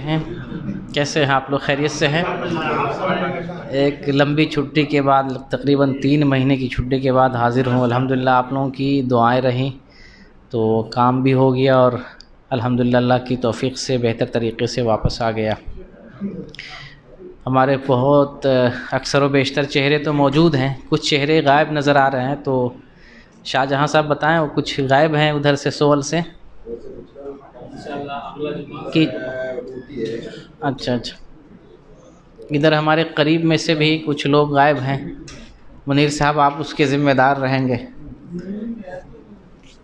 ہیں کیسے ہیں آپ لوگ؟ خیریت سے ہیں؟ ایک لمبی چھٹی کے بعد تقریباً 3 مہینے کی چھٹی کے بعد حاضر ہوں۔ الحمدللہ آپ لوگوں کی دعائیں رہیں تو کام بھی ہو گیا اور الحمدللہ اللہ کی توفیق سے بہتر طریقے سے واپس آ گیا۔ ہمارے بہت اکثر و بیشتر چہرے تو موجود ہیں، کچھ چہرے غائب نظر آ رہے ہیں، تو شاہ جہاں صاحب بتائیں وہ کچھ غائب ہیں ادھر سے سول سے کہ اچھا ادھر ہمارے قریب میں سے بھی کچھ لوگ غائب ہیں۔ منیر صاحب آپ اس کے ذمہ دار رہیں گے۔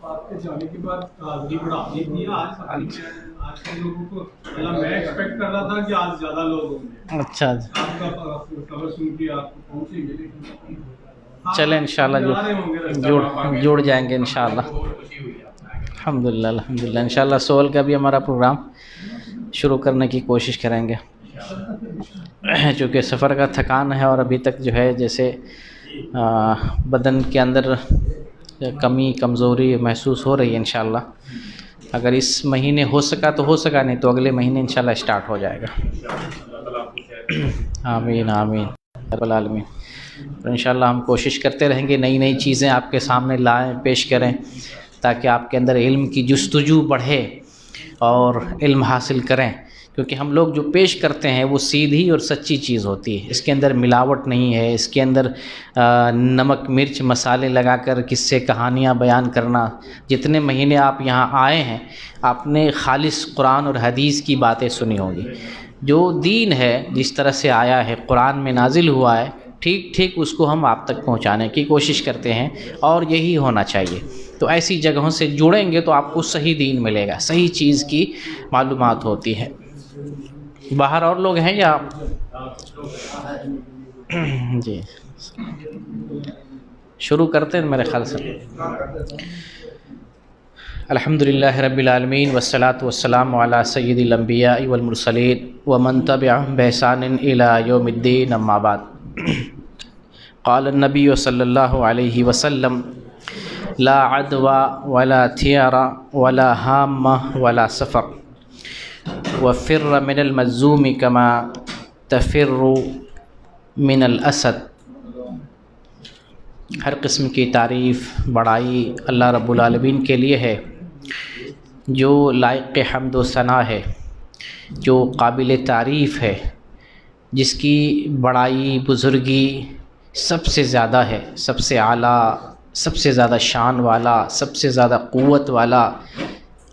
آپ کے جانے کے بعد حاضری بڑھانی تھی آج کے لوگوں کو، میں ایکسپیکٹ کر رہا تھا کہ آج زیادہ لوگ ہوں گے۔ اچھا آپ کا خبر سن کے آپ کو پہنچیں گے، لیکن چلیں انشاءاللہ جڑ جائیں گے انشاءاللہ۔ الحمدللہ انشاءاللہ سول کا بھی ہمارا پروگرام شروع کرنے کی کوشش کریں گے، چونکہ سفر کا تھکان ہے اور ابھی تک جو ہے جیسے بدن کے اندر کمی کمزوری محسوس ہو رہی ہے۔ انشاءاللہ اگر اس مہینے ہو سکا تو ہو سکا، نہیں تو اگلے مہینے انشاءاللہ اسٹارٹ ہو جائے گا۔ آمین آمین رب العالمین۔ اور انشاءاللہ ہم کوشش کرتے رہیں گے نئی نئی چیزیں آپ کے سامنے لائیں، پیش کریں، تاکہ آپ کے اندر علم کی جستجو بڑھے اور علم حاصل کریں، کیونکہ ہم لوگ جو پیش کرتے ہیں وہ سیدھی اور سچی چیز ہوتی ہے، اس کے اندر ملاوٹ نہیں ہے، اس کے اندر نمک مرچ مسالے لگا کر قصے کہانیاں بیان کرنا۔ جتنے مہینے آپ یہاں آئے ہیں آپ نے خالص قرآن اور حدیث کی باتیں سنی ہوں گی۔ جو دین ہے جس طرح سے آیا ہے قرآن میں نازل ہوا ہے، ٹھیک اس کو ہم آپ تک پہنچانے کی کوشش کرتے ہیں، اور یہی ہونا چاہیے۔ تو ایسی جگہوں سے جڑیں گے تو آپ کو صحیح دین ملے گا، صحیح چیز کی معلومات ہوتی ہے۔ باہر اور لوگ ہیں یا جی شروع کرتے ہیں میرے خیال سے۔ الحمدللہ رب العالمین والصلاة والسلام علی سید الانبیاء والمرسلین ومن تبعهم بإحسان الی یوم الدین، اما بعد۔ قال النبی صلی اللہ علیہ وسلم لا عدوى ولا تھیار ولا ہام ولا سفر وفر من المظلوم کما تفر من الاسد۔ ہر قسم کی تعریف بڑائی اللہ رب العالمین کے لیے ہے، جو لائق حمد و ثنا ہے، جو قابل تعریف ہے، جس کی بڑائی بزرگی سب سے زیادہ ہے، سب سے اعلیٰ، سب سے زیادہ شان والا، سب سے زیادہ قوت والا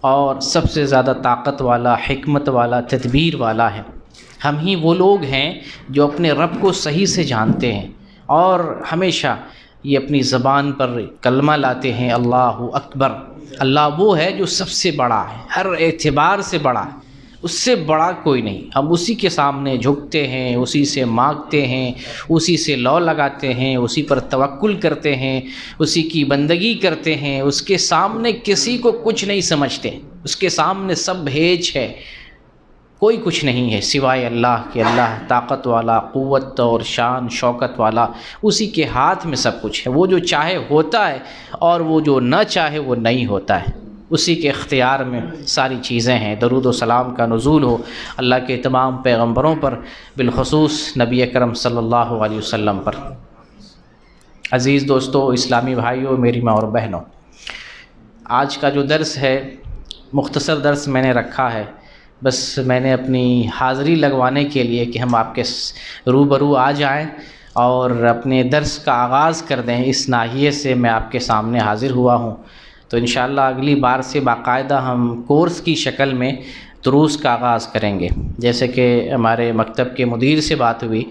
اور سب سے زیادہ طاقت والا، حکمت والا، تدبیر والا ہے۔ ہم ہی وہ لوگ ہیں جو اپنے رب کو صحیح سے جانتے ہیں اور ہمیشہ یہ اپنی زبان پر کلمہ لاتے ہیں، اللہ اکبر۔ اللہ وہ ہے جو سب سے بڑا ہے، ہر اعتبار سے بڑا ہے، اس سے بڑا کوئی نہیں۔ ہم اسی کے سامنے جھکتے ہیں، اسی سے مانگتے ہیں، اسی سے لو لگاتے ہیں، اسی پر توکل کرتے ہیں، اسی کی بندگی کرتے ہیں۔ اس کے سامنے کسی کو کچھ نہیں سمجھتے، اس کے سامنے سب ہیچ ہے، کوئی کچھ نہیں ہے سوائے اللہ کے۔ اللہ طاقت والا، قوت اور شان شوکت والا، اسی کے ہاتھ میں سب کچھ ہے۔ وہ جو چاہے ہوتا ہے اور وہ جو نہ چاہے وہ نہیں ہوتا ہے، اسی کے اختیار میں ساری چیزیں ہیں۔ درود و سلام کا نزول ہو اللہ کے تمام پیغمبروں پر، بالخصوص نبی اکرم صلی اللہ علیہ وسلم پر۔ عزیز دوستو، اسلامی بھائیوں، میری ماں اور بہنوں، آج کا جو درس ہے مختصر درس میں نے رکھا ہے، بس میں نے اپنی حاضری لگوانے کے لیے کہ ہم آپ کے روبرو آ جائیں اور اپنے درس کا آغاز کر دیں، اس ناحیے سے میں آپ کے سامنے حاضر ہوا ہوں۔ تو انشاءاللہ اگلی بار سے باقاعدہ ہم کورس کی شکل میں دروس کا آغاز کریں گے۔ جیسے کہ ہمارے مکتب کے مدیر سے بات ہوئی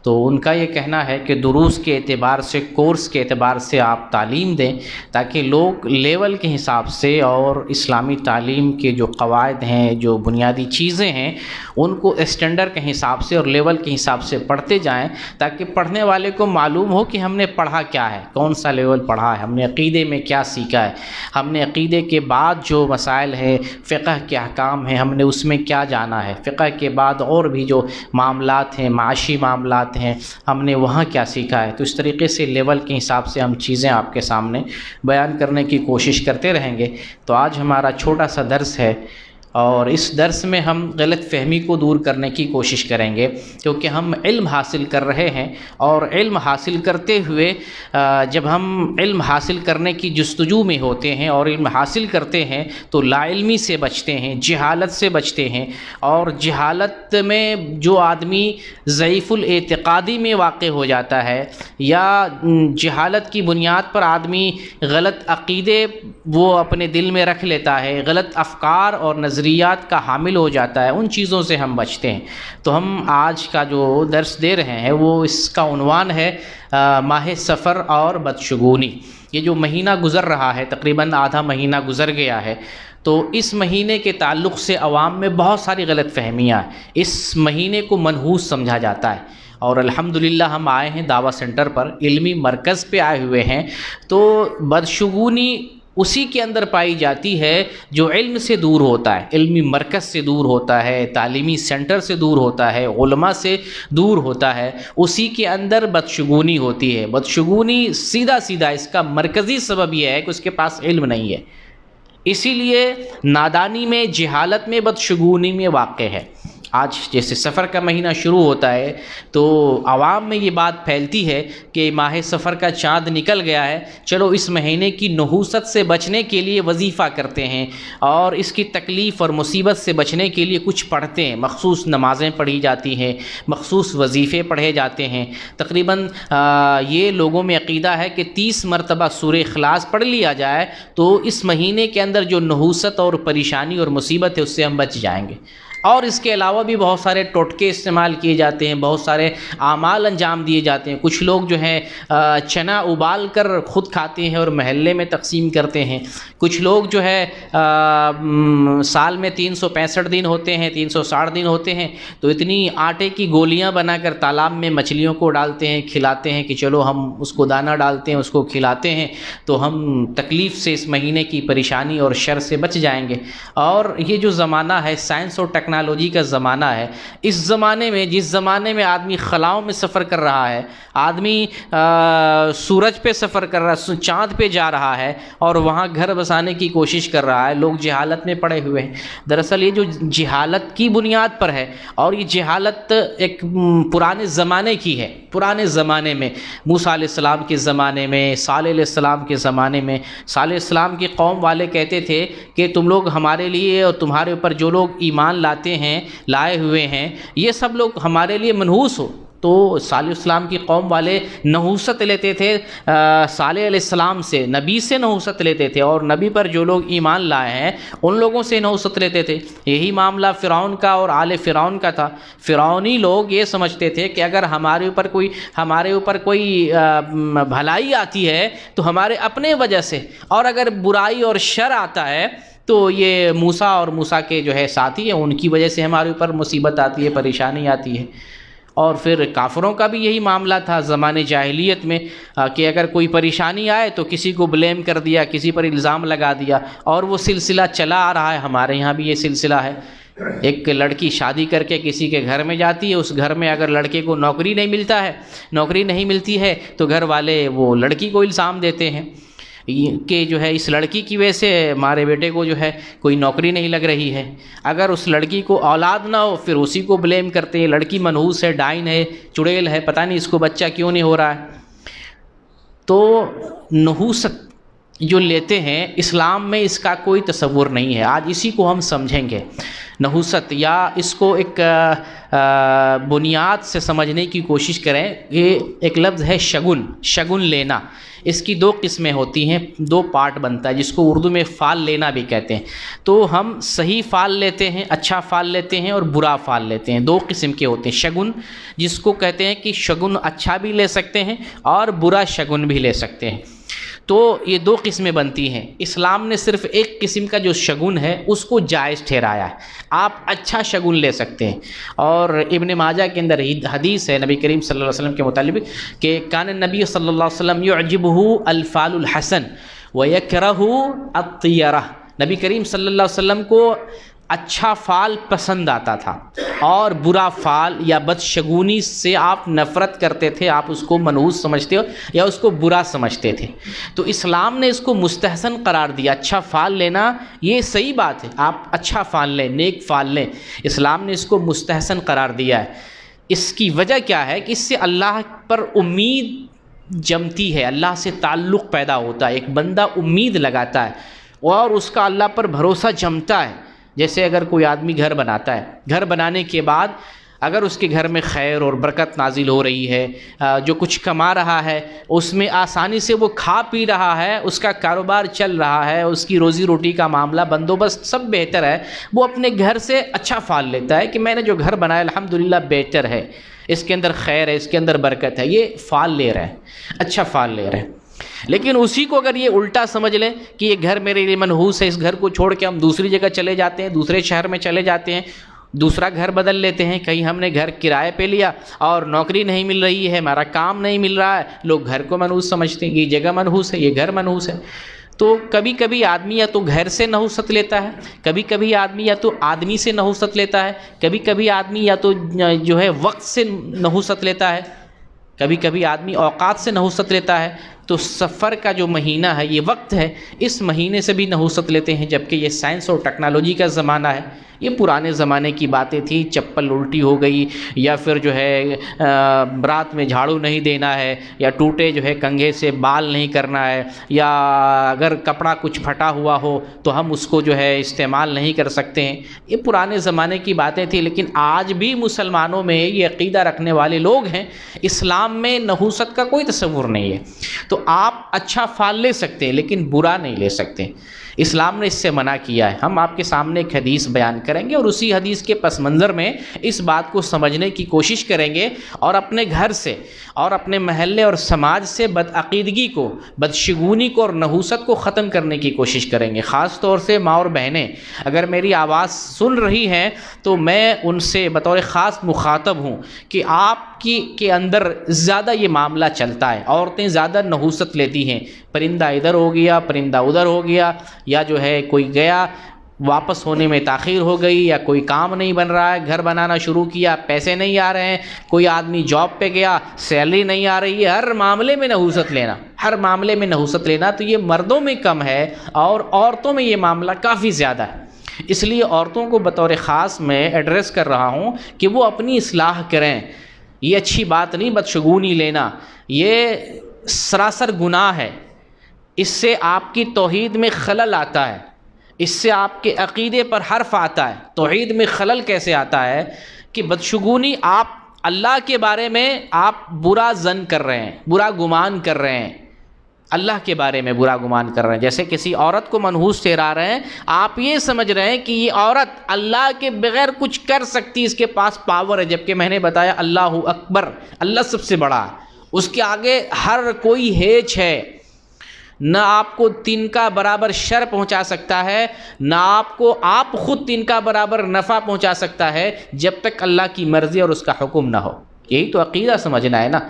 تو ان کا یہ کہنا ہے کہ دروس کے اعتبار سے، کورس کے اعتبار سے آپ تعلیم دیں، تاکہ لوگ لیول کے حساب سے اور اسلامی تعلیم کے جو قواعد ہیں، جو بنیادی چیزیں ہیں، ان کو اسٹینڈرڈ کے حساب سے اور لیول کے حساب سے پڑھتے جائیں، تاکہ پڑھنے والے کو معلوم ہو کہ ہم نے پڑھا کیا ہے، کون سا لیول پڑھا ہے، ہم نے عقیدے میں کیا سیکھا ہے، ہم نے عقیدے کے بعد جو مسائل ہیں، فقہ کے احکام ہیں، ہم نے اس میں کیا جانا ہے، فقہ کے بعد اور بھی جو معاملات ہیں، معاشی معاملات ہیں، ہم نے وہاں کیا سیکھا ہے۔ تو اس طریقے سے لیول کے حساب سے ہم چیزیں آپ کے سامنے بیان کرنے کی کوشش کرتے رہیں گے۔ تو آج ہمارا چھوٹا سا درس ہے اور اس درس میں ہم غلط فہمی کو دور کرنے کی کوشش کریں گے، کیونکہ ہم علم حاصل کر رہے ہیں، اور علم حاصل کرتے ہوئے جب ہم علم حاصل کرنے کی جستجو میں ہوتے ہیں اور علم حاصل کرتے ہیں تو لا علمی سے بچتے ہیں، جہالت سے بچتے ہیں، اور جہالت میں جو آدمی ضعیف الاعتقادی میں واقع ہو جاتا ہے یا جہالت کی بنیاد پر آدمی غلط عقیدے وہ اپنے دل میں رکھ لیتا ہے، غلط افکار اور نظریات کا حامل ہو جاتا ہے، ان چیزوں سے ہم بچتے ہیں۔ تو ہم آج کا جو درس دے رہے ہیں وہ اس کا عنوان ہے ماہ سفر اور بدشگونی۔ یہ جو مہینہ گزر رہا ہے، تقریباً آدھا مہینہ گزر گیا ہے، تو اس مہینے کے تعلق سے عوام میں بہت ساری غلط فہمیاں ہیں۔ اس مہینے کو منحوس سمجھا جاتا ہے، اور الحمدللہ ہم آئے ہیں دعویٰ سینٹر پر، علمی مرکز پہ آئے ہوئے ہیں، تو بدشگونی اسی کے اندر پائی جاتی ہے جو علم سے دور ہوتا ہے، علمی مرکز سے دور ہوتا ہے، تعلیمی سینٹر سے دور ہوتا ہے، علماء سے دور ہوتا ہے، اسی کے اندر بدشگونی ہوتی ہے۔ بدشگونی سیدھا اس کا مرکزی سبب یہ ہے کہ اس کے پاس علم نہیں ہے، اسی لیے نادانی میں، جہالت میں، بدشگونی میں واقع ہے۔ آج جیسے سفر کا مہینہ شروع ہوتا ہے تو عوام میں یہ بات پھیلتی ہے کہ ماہ سفر کا چاند نکل گیا ہے، چلو اس مہینے کی نحوست سے بچنے کے لیے وظیفہ کرتے ہیں، اور اس کی تکلیف اور مصیبت سے بچنے کے لیے کچھ پڑھتے ہیں، مخصوص نمازیں پڑھی جاتی ہیں، مخصوص وظیفے پڑھے جاتے ہیں۔ تقریباً یہ لوگوں میں عقیدہ ہے کہ 30 مرتبہ سورہ اخلاص پڑھ لیا جائے تو اس مہینے کے اندر جو نحوست اور پریشانی اور مصیبت ہے اس سے ہم بچ جائیں گے۔ اور اس کے علاوہ بھی بہت سارے ٹوٹکے استعمال کیے جاتے ہیں، بہت سارے اعمال انجام دیے جاتے ہیں۔ کچھ لوگ جو ہے چنا ابال کر خود کھاتے ہیں اور محلے میں تقسیم کرتے ہیں۔ کچھ لوگ جو ہے سال میں 365 دن ہوتے ہیں، 360 دن ہوتے ہیں، تو اتنی آٹے کی گولیاں بنا کر تالاب میں مچھلیوں کو ڈالتے ہیں، کھلاتے ہیں کہ چلو ہم اس کو دانہ ڈالتے ہیں، اس کو کھلاتے ہیں تو ہم تکلیف سے، اس مہینے کی پریشانی اور شر سے بچ جائیں گے۔ اور یہ جو زمانہ ہے سائنس اور ٹیکنالوجی کا زمانہ ہے، اس زمانے میں، جس زمانے میں آدمی خلاؤں میں سفر کر رہا ہے، آدمی سورج پہ سفر کر رہا ہے، چاند پہ جا رہا ہے اور وہاں گھر بسانے کی کوشش کر رہا ہے، لوگ جہالت میں پڑے ہوئے ہیں۔ دراصل یہ جو جہالت کی بنیاد پر ہے، اور یہ جہالت ایک پرانے زمانے کی ہے، پرانے زمانے میں موسیٰ علیہ السلام کے زمانے میں، صالح علیہ السلام کے زمانے میں، صالح علیہ السلام کی قوم والے کہتے تھے کہ تم لوگ ہمارے لیے اور تمہارے اوپر جو لوگ ایمان لائے ہوئے ہیں، یہ سب لوگ ہمارے لیے منحوس ہو۔ تو صالح علیہ السلام کی قوم والے نحوست لیتے تھے صالح علیہ السلام سے، نبی سے نحوست لیتے تھے، اور نبی پر جو لوگ ایمان لائے ہیں ان لوگوں سے نحوست لیتے تھے۔ یہی معاملہ فرعون کا اور آل فرعون کا تھا۔ فرعونی لوگ یہ سمجھتے تھے کہ اگر ہمارے اوپر کوئی بھلائی آتی ہے تو ہمارے اپنے وجہ سے، اور اگر برائی اور شر آتا ہے تو یہ موسیٰ اور موسیٰ کے جو ہے ساتھی ہیں، ان کی وجہ سے ہمارے اوپر مصیبت آتی ہے، پریشانی آتی ہے۔ اور پھر کافروں کا بھی یہی معاملہ تھا زمانے جاہلیت میں کہ اگر کوئی پریشانی آئے تو کسی کو بلیم کر دیا، کسی پر الزام لگا دیا، اور وہ سلسلہ چلا آ رہا ہے۔ ہمارے یہاں بھی یہ سلسلہ ہے۔ ایک لڑکی شادی کر کے کسی کے گھر میں جاتی ہے، اس گھر میں اگر لڑکے کو نوکری نہیں ملتی ہے تو گھر والے وہ لڑکی کو الزام دیتے ہیں کہ جو ہے اس لڑکی کی وجہ سے ہمارے بیٹے کو جو ہے کوئی نوکری نہیں لگ رہی ہے۔ اگر اس لڑکی کو اولاد نہ ہو پھر اسی کو بلیم کرتے ہیں، لڑکی منحوس ہے، ڈائن ہے، چڑیل ہے، پتہ نہیں اس کو بچہ کیوں نہیں ہو رہا ہے۔ تو نحوست جو لیتے ہیں اسلام میں اس کا کوئی تصور نہیں ہے۔ آج اسی کو ہم سمجھیں گے، نحوست، یا اس کو ایک بنیاد سے سمجھنے کی کوشش کریں۔ یہ ایک لفظ ہے شگن لینا۔ اس کی 2 قسمیں ہوتی ہیں، 2 پارٹ بنتا ہے، جس کو اردو میں فال لینا بھی کہتے ہیں۔ تو ہم صحیح فال لیتے ہیں، اچھا فال لیتے ہیں، اور برا فال لیتے ہیں۔ 2 قسم کے ہوتے ہیں۔ شگن جس کو کہتے ہیں کہ شگن اچھا بھی لے سکتے ہیں اور برا شگن بھی لے سکتے ہیں۔ تو یہ 2 قسمیں بنتی ہیں۔ اسلام نے صرف ایک قسم کا جو شگن ہے اس کو جائز ٹھہرایا ہے، آپ اچھا شگن لے سکتے ہیں۔ اور ابن ماجہ کے اندر حدیث ہے نبی کریم صلی اللہ علیہ وسلم کے متعلق کہ کان النبی صلی اللہ علیہ وسلم یعجبہ الفال الحسن ویکرہ الطیرہ۔ نبی کریم صلی اللہ علیہ وسلم کو اچھا فعل پسند آتا تھا اور برا فعل یا بدشگونی سے آپ نفرت کرتے تھے، آپ اس کو منحوس سمجھتے ہو یا اس کو برا سمجھتے تھے۔ تو اسلام نے اس کو مستحسن قرار دیا۔ اچھا فعل لینا یہ صحیح بات ہے، آپ اچھا فعل لیں، نیک فعل لیں، اسلام نے اس کو مستحسن قرار دیا ہے۔ اس کی وجہ کیا ہے کہ اس سے اللہ پر امید جمتی ہے، اللہ سے تعلق پیدا ہوتا ہے، ایک بندہ امید لگاتا ہے اور اس کا اللہ پر بھروسہ جمتا ہے۔ جیسے اگر کوئی آدمی گھر بناتا ہے، گھر بنانے کے بعد اگر اس کے گھر میں خیر اور برکت نازل ہو رہی ہے، جو کچھ کما رہا ہے اس میں آسانی سے وہ کھا پی رہا ہے، اس کا کاروبار چل رہا ہے، اس کی روزی روٹی کا معاملہ بندوبست سب بہتر ہے، وہ اپنے گھر سے اچھا فعل لیتا ہے کہ میں نے جو گھر بنایا الحمدللہ بہتر ہے، اس کے اندر خیر ہے، اس کے اندر برکت ہے، یہ فعل لے رہے ہیں، اچھا فعل لے رہے ہیں۔ لیکن اسی کو اگر یہ الٹا سمجھ لیں کہ یہ گھر میرے لیے منحوس ہے، اس گھر کو چھوڑ کے ہم دوسری جگہ چلے جاتے ہیں، دوسرے شہر میں چلے جاتے ہیں، دوسرا گھر بدل لیتے ہیں، کہیں ہم نے گھر کرائے پہ لیا اور نوکری نہیں مل رہی ہے، ہمارا کام نہیں مل رہا ہے، لوگ گھر کو منحوس سمجھتے ہیں، یہ جگہ منحوس ہے، یہ گھر منحوس ہے۔ تو کبھی کبھی آدمی یا تو گھر سے نحوست لیتا ہے، کبھی کبھی آدمی یا تو آدمی سے نحوست لیتا ہے، کبھی کبھی آدمی یا تو جو ہے وقت سے نحوست لیتا ہے، کبھی کبھی آدمی اوقات سے نحوست لیتا ہے۔ تو سفر کا جو مہینہ ہے، یہ وقت ہے، اس مہینے سے بھی نحوست لیتے ہیں، جبکہ یہ سائنس اور ٹیکنالوجی کا زمانہ ہے۔ یہ پرانے زمانے کی باتیں تھیں، چپل الٹی ہو گئی یا پھر جو ہے برات میں جھاڑو نہیں دینا ہے، یا ٹوٹے جو ہے کنگھے سے بال نہیں کرنا ہے، یا اگر کپڑا کچھ پھٹا ہوا ہو تو ہم اس کو جو ہے استعمال نہیں کر سکتے ہیں۔ یہ پرانے زمانے کی باتیں تھیں، لیکن آج بھی مسلمانوں میں یہ عقیدہ رکھنے والے لوگ ہیں، اسلام میں نحوست کا کوئی تصور نہیں ہے۔ تو آپ اچھا فعل لے سکتے ہیں لیکن برا نہیں لے سکتے، اسلام نے اس سے منع کیا ہے۔ ہم آپ کے سامنے ایک حدیث بیان کریں گے اور اسی حدیث کے پس منظر میں اس بات کو سمجھنے کی کوشش کریں گے اور اپنے گھر سے اور اپنے محلے اور سماج سے بدعقیدگی کو، بدشگونی کو اور نحوست کو ختم کرنے کی کوشش کریں گے۔ خاص طور سے ماں اور بہنیں اگر میری آواز سن رہی ہیں تو میں ان سے بطور خاص مخاطب ہوں کہ آپ کے اندر زیادہ یہ معاملہ چلتا ہے، عورتیں زیادہ نحوست لیتی ہیں، پرندہ ادھر ہو گیا، پرندہ ادھر ہو گیا، یا جو ہے کوئی گیا واپس ہونے میں تاخیر ہو گئی، یا کوئی کام نہیں بن رہا ہے، گھر بنانا شروع کیا پیسے نہیں آ رہے ہیں، کوئی آدمی جاب پہ گیا سیلری نہیں آ رہی ہے، ہر معاملے میں نحوست لینا، ہر معاملے میں نحوست لینا، تو یہ مردوں میں کم ہے اور عورتوں میں یہ معاملہ کافی زیادہ ہے۔ اس لیے عورتوں کو بطور خاص میں ایڈریس کر رہا ہوں کہ وہ اپنی اصلاح کریں۔ یہ اچھی بات نہیں بدشگونی لینا، یہ سراسر گناہ ہے، اس سے آپ کی توحید میں خلل آتا ہے، اس سے آپ کے عقیدے پر حرف آتا ہے۔ توحید میں خلل کیسے آتا ہے کہ بدشگونی، آپ اللہ کے بارے میں آپ برا ظن کر رہے ہیں، برا گمان کر رہے ہیں، اللہ کے بارے میں برا گمان کر رہے ہیں۔ جیسے کسی عورت کو منحوس ٹھہرا رہے ہیں، آپ یہ سمجھ رہے ہیں کہ یہ عورت اللہ کے بغیر کچھ کر سکتی، اس کے پاس پاور ہے، جبکہ میں نے بتایا اللہ اکبر، اللہ سب سے بڑا ہے، اس کے آگے ہر کوئی ہیچ ہے، نہ آپ کو تین کا برابر شر پہنچا سکتا ہے، نہ آپ خود تین کا برابر نفع پہنچا سکتا ہے، جب تک اللہ کی مرضی اور اس کا حکم نہ ہو۔ یہی تو عقیدہ سمجھنا ہے نا۔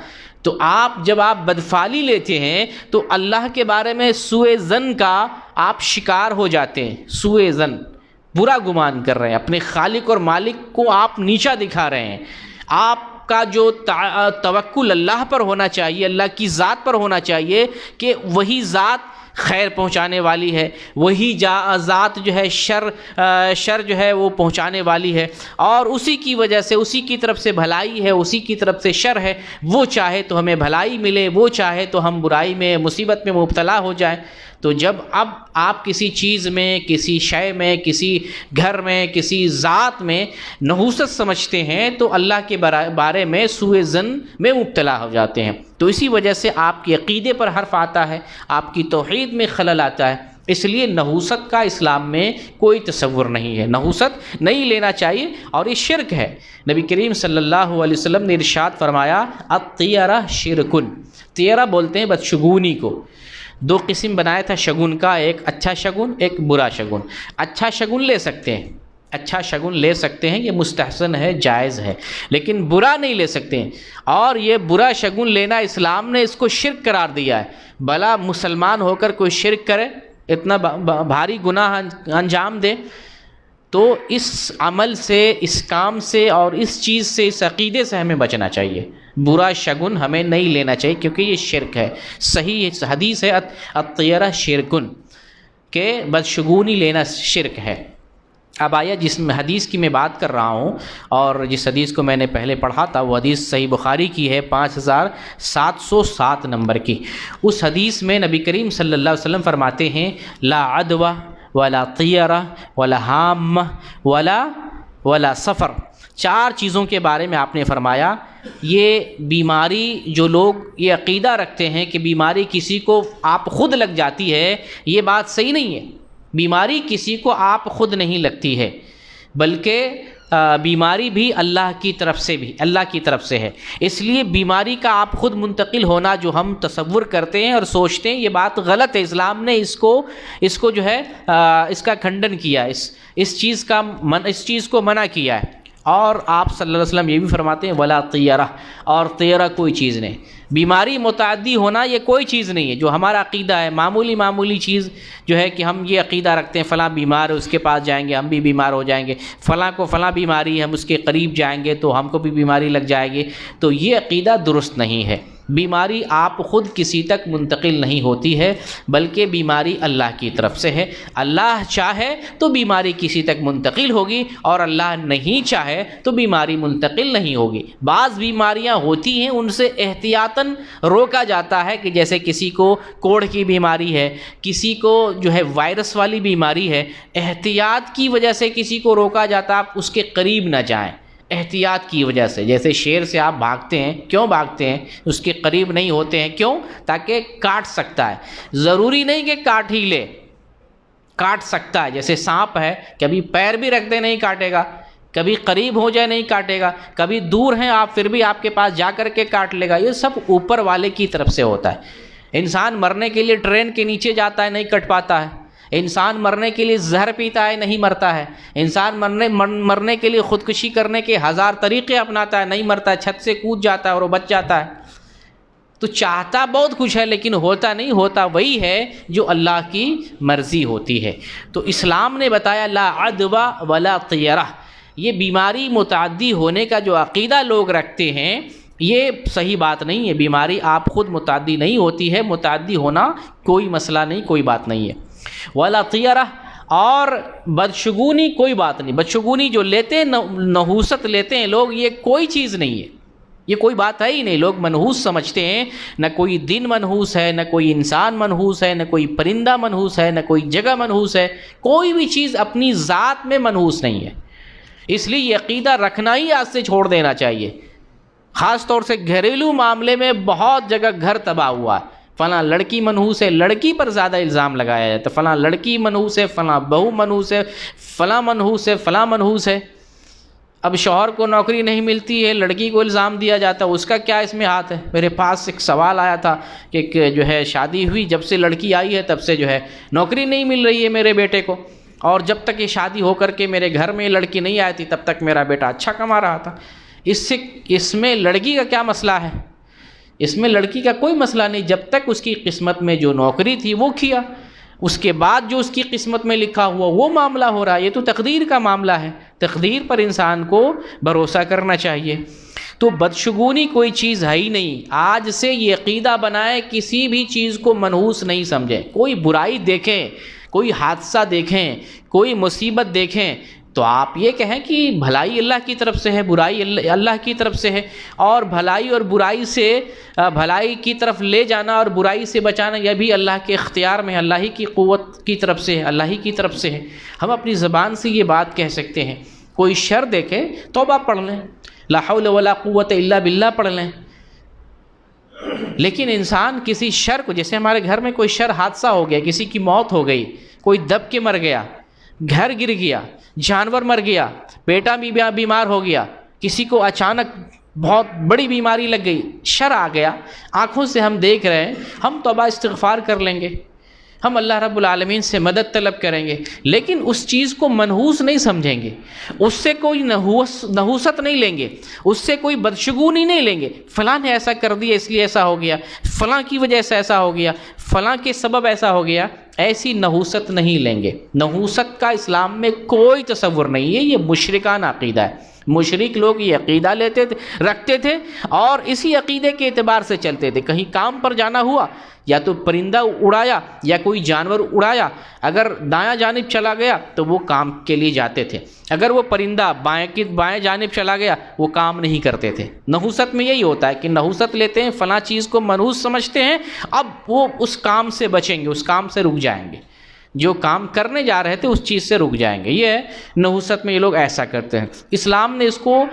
تو جب آپ بدفعلی لیتے ہیں تو اللہ کے بارے میں سوء ظن کا آپ شکار ہو جاتے ہیں، سوء ظن، برا گمان کر رہے ہیں، اپنے خالق اور مالک کو آپ نیچا دکھا رہے ہیں۔ آپ کا جو توکل اللہ پر ہونا چاہیے، اللہ کی ذات پر ہونا چاہیے کہ وہی ذات خیر پہنچانے والی ہے، وہی ذات جو ہے شر جو ہے وہ پہنچانے والی ہے، اور اسی کی وجہ سے، اسی کی طرف سے بھلائی ہے، اسی کی طرف سے شر ہے، وہ چاہے تو ہمیں بھلائی ملے، وہ چاہے تو ہم برائی میں، مصیبت میں مبتلا ہو جائیں۔ تو جب آپ کسی چیز میں، کسی شے میں، کسی گھر میں، کسی ذات میں نحوست سمجھتے ہیں تو اللہ کے بارے میں سوء ظن میں مبتلا ہو جاتے ہیں۔ تو اسی وجہ سے آپ کے عقیدے پر حرف آتا ہے، آپ کی توحید میں خلل آتا ہے۔ اس لیے نحوست کا اسلام میں کوئی تصور نہیں ہے، نحوست نہیں لینا چاہیے، اور یہ شرک ہے۔ نبی کریم صلی اللہ علیہ وسلم نے ارشاد فرمایا الطیرہ شرکن، طیرہ بولتے ہیں بدشگونی کو۔ دو قسم بنایا تھا شگن کا، ایک اچھا شگن، ایک برا شگن۔ اچھا شگن لے سکتے ہیں، اچھا شگن لے سکتے ہیں، یہ مستحسن ہے، جائز ہے، لیکن برا نہیں لے سکتے ہیں۔ اور یہ برا شگن لینا اسلام نے اس کو شرک قرار دیا ہے۔ بھلا مسلمان ہو کر کوئی شرک کرے، اتنا بھاری گناہ انجام دے، تو اس عمل سے، اس کام سے اور اس چیز سے، اس عقیدے سے ہمیں بچنا چاہیے. برا شگن ہمیں نہیں لینا چاہیے کیونکہ یہ شرک ہے. صحیح حدیث ہے الطیرہ شرکن، کہ بدشگونی لینا شرک ہے. اب آیا جس حدیث کی میں بات کر رہا ہوں اور جس حدیث کو میں نے پہلے پڑھا تھا وہ حدیث صحیح بخاری کی ہے 5707 نمبر کی. اس حدیث میں نبی کریم صلی اللہ علیہ وسلم فرماتے ہیں لا عدوہ ولا طیرہ ولا حامہ ولا سفر. 4 چیزوں کے بارے میں آپ نے فرمایا. یہ بیماری، جو لوگ یہ عقیدہ رکھتے ہیں کہ بیماری کسی کو آپ خود لگ جاتی ہے، یہ بات صحیح نہیں ہے. بیماری کسی کو آپ خود نہیں لگتی ہے، بلکہ بیماری بھی اللہ کی طرف سے ہے. اس لیے بیماری کا آپ خود منتقل ہونا جو ہم تصور کرتے ہیں اور سوچتے ہیں، یہ بات غلط ہے. اسلام نے اس کو جو ہے اس کا کھنڈن کیا، اس چیز کو منع کیا ہے. اور آپ صلی اللہ علیہ وسلم یہ بھی فرماتے ہیں ولا طیرہ، اور طیرہ کوئی چیز نہیں. بیماری متعدی ہونا یہ کوئی چیز نہیں ہے. جو ہمارا عقیدہ ہے، معمولی چیز جو ہے کہ ہم یہ عقیدہ رکھتے ہیں فلاں بیمار ہے اس کے پاس جائیں گے ہم بھی بیمار ہو جائیں گے، فلاں کو فلاں بیماری ہے ہم اس کے قریب جائیں گے تو ہم کو بھی بیماری لگ جائے گی، تو یہ عقیدہ درست نہیں ہے. بیماری آپ خود کسی تک منتقل نہیں ہوتی ہے، بلکہ بیماری اللہ کی طرف سے ہے. اللہ چاہے تو بیماری کسی تک منتقل ہوگی اور اللہ نہیں چاہے تو بیماری منتقل نہیں ہوگی. بعض بیماریاں ہوتی ہیں ان سے احتیاطاً روکا جاتا ہے، کہ جیسے کسی کو کوڑھ کی بیماری ہے، کسی کو جو ہے وائرس والی بیماری ہے، احتیاط کی وجہ سے کسی کو روکا جاتا ہے آپ اس کے قریب نہ جائیں. احتیاط کی وجہ سے، جیسے شیر سے آپ بھاگتے ہیں، کیوں بھاگتے ہیں؟ اس کے قریب نہیں ہوتے ہیں. کیوں؟ تاکہ کاٹ سکتا ہے. ضروری نہیں کہ کاٹ ہی لے، کاٹ سکتا ہے. جیسے سانپ ہے، کبھی پیر بھی رکھ دے نہیں کاٹے گا، کبھی قریب ہو جائے نہیں کاٹے گا، کبھی دور ہیں آپ پھر بھی آپ کے پاس جا کر کے کاٹ لے گا. یہ سب اوپر والے کی طرف سے ہوتا ہے. انسان مرنے کے لیے ٹرین کے نیچے جاتا ہے نہیں کٹ پاتا ہے. انسان مرنے کے لیے زہر پیتا ہے نہیں مرتا ہے. انسان مرنے کے لیے خودکشی کرنے کے 1000 طریقے اپناتا ہے نہیں مرتا ہے. چھت سے کود جاتا ہے اور وہ بچ جاتا ہے. تو چاہتا بہت کچھ ہے لیکن ہوتا نہیں. ہوتا وہی ہے جو اللہ کی مرضی ہوتی ہے. تو اسلام نے بتایا لا عدوہ ولا طیرہ. یہ بیماری متعدی ہونے کا جو عقیدہ لوگ رکھتے ہیں یہ صحیح بات نہیں ہے. بیماری آپ خود متعدی نہیں ہوتی ہے، متعدی ہونا کوئی مسئلہ نہیں، کوئی بات نہیں ہے. ولا طیرہ، اور بدشگونی کوئی بات نہیں. بدشگونی جو لیتے ہیں، نحوست لیتے ہیں لوگ، یہ کوئی چیز نہیں ہے، یہ کوئی بات ہے ہی نہیں. لوگ منحوس سمجھتے ہیں. نہ کوئی دن منحوس ہے، نہ کوئی انسان منحوس ہے، نہ کوئی پرندہ منحوس ہے، نہ کوئی جگہ منحوس ہے. کوئی بھی چیز اپنی ذات میں منحوس نہیں ہے. اس لیے یہ عقیدہ رکھنا ہی آج سے چھوڑ دینا چاہیے. خاص طور سے گھریلو معاملے میں بہت جگہ گھر تباہ ہوا ہے. فلاں لڑکی منحوس ہے، لڑکی پر زیادہ الزام لگایا جاتا ہے. فلاں لڑکی منحوس ہے، فلاں بہو منحوس ہے، فلاں منحوس ہے، فلاں منحوس ہے. اب شوہر کو نوکری نہیں ملتی ہے، لڑکی کو الزام دیا جاتا ہے. اس کا کیا اس میں ہاتھ ہے؟ میرے پاس ایک سوال آیا تھا کہ جو ہے شادی ہوئی، جب سے لڑکی آئی ہے تب سے جو ہے نوکری نہیں مل رہی ہے میرے بیٹے کو، اور جب تک یہ شادی ہو کر کے میرے گھر میں لڑکی نہیں آئی تھی تب تک میرا بیٹا اچھا کما رہا تھا. اس میں لڑکی کا کیا مسئلہ ہے؟ اس میں لڑکی کا کوئی مسئلہ نہیں. جب تک اس کی قسمت میں جو نوکری تھی وہ کیا، اس کے بعد جو اس کی قسمت میں لکھا ہوا وہ معاملہ ہو رہا ہے. یہ تو تقدیر کا معاملہ ہے. تقدیر پر انسان کو بھروسہ کرنا چاہیے. تو بدشگونی کوئی چیز ہے ہی نہیں. آج سے یہ عقیدہ بنائے، کسی بھی چیز کو منحوس نہیں سمجھیں. کوئی برائی دیکھیں، کوئی حادثہ دیکھیں، کوئی مصیبت دیکھیں تو آپ یہ کہیں کہ بھلائی اللہ کی طرف سے ہے، برائی اللہ کی طرف سے ہے. اور بھلائی اور برائی سے، بھلائی کی طرف لے جانا اور برائی سے بچانا یہ بھی اللہ کے اختیار میں، اللہ ہی کی قوت کی طرف سے ہے، اللہ ہی کی طرف سے ہے. ہم اپنی زبان سے یہ بات کہہ سکتے ہیں. کوئی شر دیکھیں توبہ پڑھ لیں، لا حول ولا قوت الا باللہ پڑھ لیں. لیکن انسان کسی شر کو، جیسے ہمارے گھر میں کوئی شر حادثہ ہو گیا، کسی کی موت ہو گئی، کوئی دب کے مر گیا، گھر گر گیا، جانور مر گیا، بیٹا بھی بیمار ہو گیا، کسی کو اچانک بہت بڑی بیماری لگ گئی، شر آ گیا، آنکھوں سے ہم دیکھ رہے ہیں، ہم توبہ استغفار کر لیں گے. ہم اللہ رب العالمین سے مدد طلب کریں گے، لیکن اس چیز کو منحوس نہیں سمجھیں گے، اس سے کوئی نحوست نہیں لیں گے، اس سے کوئی بدشگونی نہیں لیں گے، فلاں نے ایسا کر دیا اس لیے ایسا ہو گیا، فلاں کی وجہ سے ایسا ہو گیا، فلاں کے سبب ایسا ہو گیا، ایسی نحوست نہیں لیں گے۔ نحوست کا اسلام میں کوئی تصور نہیں ہے، یہ مشرکانہ عقیدہ ہے۔ مشرک لوگ یہ عقیدہ رکھتے تھے اور اسی عقیدے کے اعتبار سے چلتے تھے۔ کہیں کام پر جانا ہوا، یا تو پرندہ اڑایا یا کوئی جانور اڑایا، اگر دایاں جانب چلا گیا تو وہ کام کے لیے جاتے تھے، اگر وہ پرندہ بائیں جانب چلا گیا وہ کام نہیں کرتے تھے۔ نحوست میں یہی ہوتا ہے کہ نحوست لیتے ہیں، فلاں چیز کو منحوس سمجھتے ہیں، اب وہ اس کام سے بچیں گے، اس کام سے رک جائیں گے، جو کام کرنے جا رہے تھے اس چیز سے رک جائیں گے۔ یہ ہے نحوست میں یہ لوگ ایسا کرتے ہیں۔ اسلام نے اس کو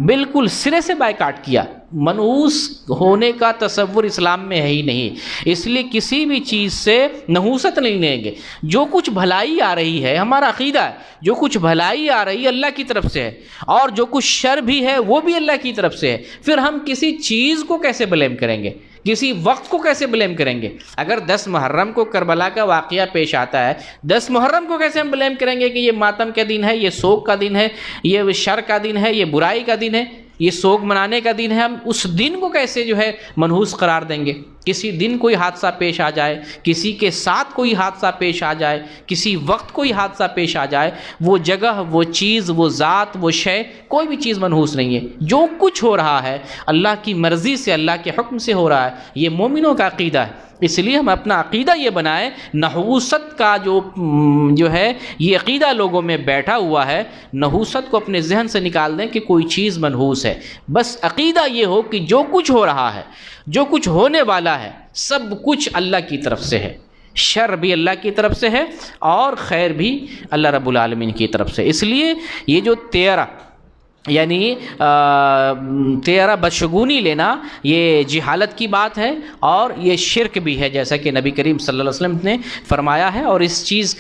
بالکل سرے سے بائیکاٹ کیا، منحوس ہونے کا تصور اسلام میں ہے ہی نہیں، اس لیے کسی بھی چیز سے نحوست نہیں لیں گے۔ جو کچھ بھلائی آ رہی ہے، ہمارا عقیدہ ہے، جو کچھ بھلائی آ رہی ہے اللہ کی طرف سے ہے، اور جو کچھ شر بھی ہے وہ بھی اللہ کی طرف سے ہے۔ پھر ہم کسی چیز کو کیسے بلیم کریں گے، کسی وقت کو کیسے بلیم کریں گے؟ اگر 10 محرم کو کربلا کا واقعہ پیش آتا ہے، 10 محرم کو کیسے ہم بلیم کریں گے کہ یہ ماتم کا دن ہے، یہ سوگ کا دن ہے، یہ شر کا دن ہے، یہ برائی کا دن ہے، یہ سوگ منانے کا دن ہے؟ ہم اس دن کو کیسے منحوس قرار دیں گے؟ کسی دن کوئی حادثہ پیش آ جائے، کسی کے ساتھ کوئی حادثہ پیش آ جائے، کسی وقت کوئی حادثہ پیش آ جائے، وہ جگہ، وہ چیز، وہ ذات، وہ شے، کوئی بھی چیز منحوس نہیں ہے۔ جو کچھ ہو رہا ہے اللہ کی مرضی سے، اللہ کے حکم سے ہو رہا ہے، یہ مومنوں کا عقیدہ ہے۔ اس لیے ہم اپنا عقیدہ یہ بنائیں، نحوست کا جو ہے یہ عقیدہ لوگوں میں بیٹھا ہوا ہے، نحوست کو اپنے ذہن سے نکال دیں کہ کوئی چیز منحوس ہے۔ بس عقیدہ یہ ہو کہ جو کچھ ہو رہا ہے، جو کچھ ہونے والا ہے، سب کچھ اللہ کی طرف سے ہے، شر بھی اللہ کی طرف سے ہے اور خیر بھی اللہ رب العالمین کی طرف سے۔ اس لیے یہ جو 13 بدشگونی لینا، یہ جہالت کی بات ہے اور یہ شرک بھی ہے، جیسا کہ نبی کریم صلی اللہ علیہ وسلم نے فرمایا ہے۔ اور اس چیز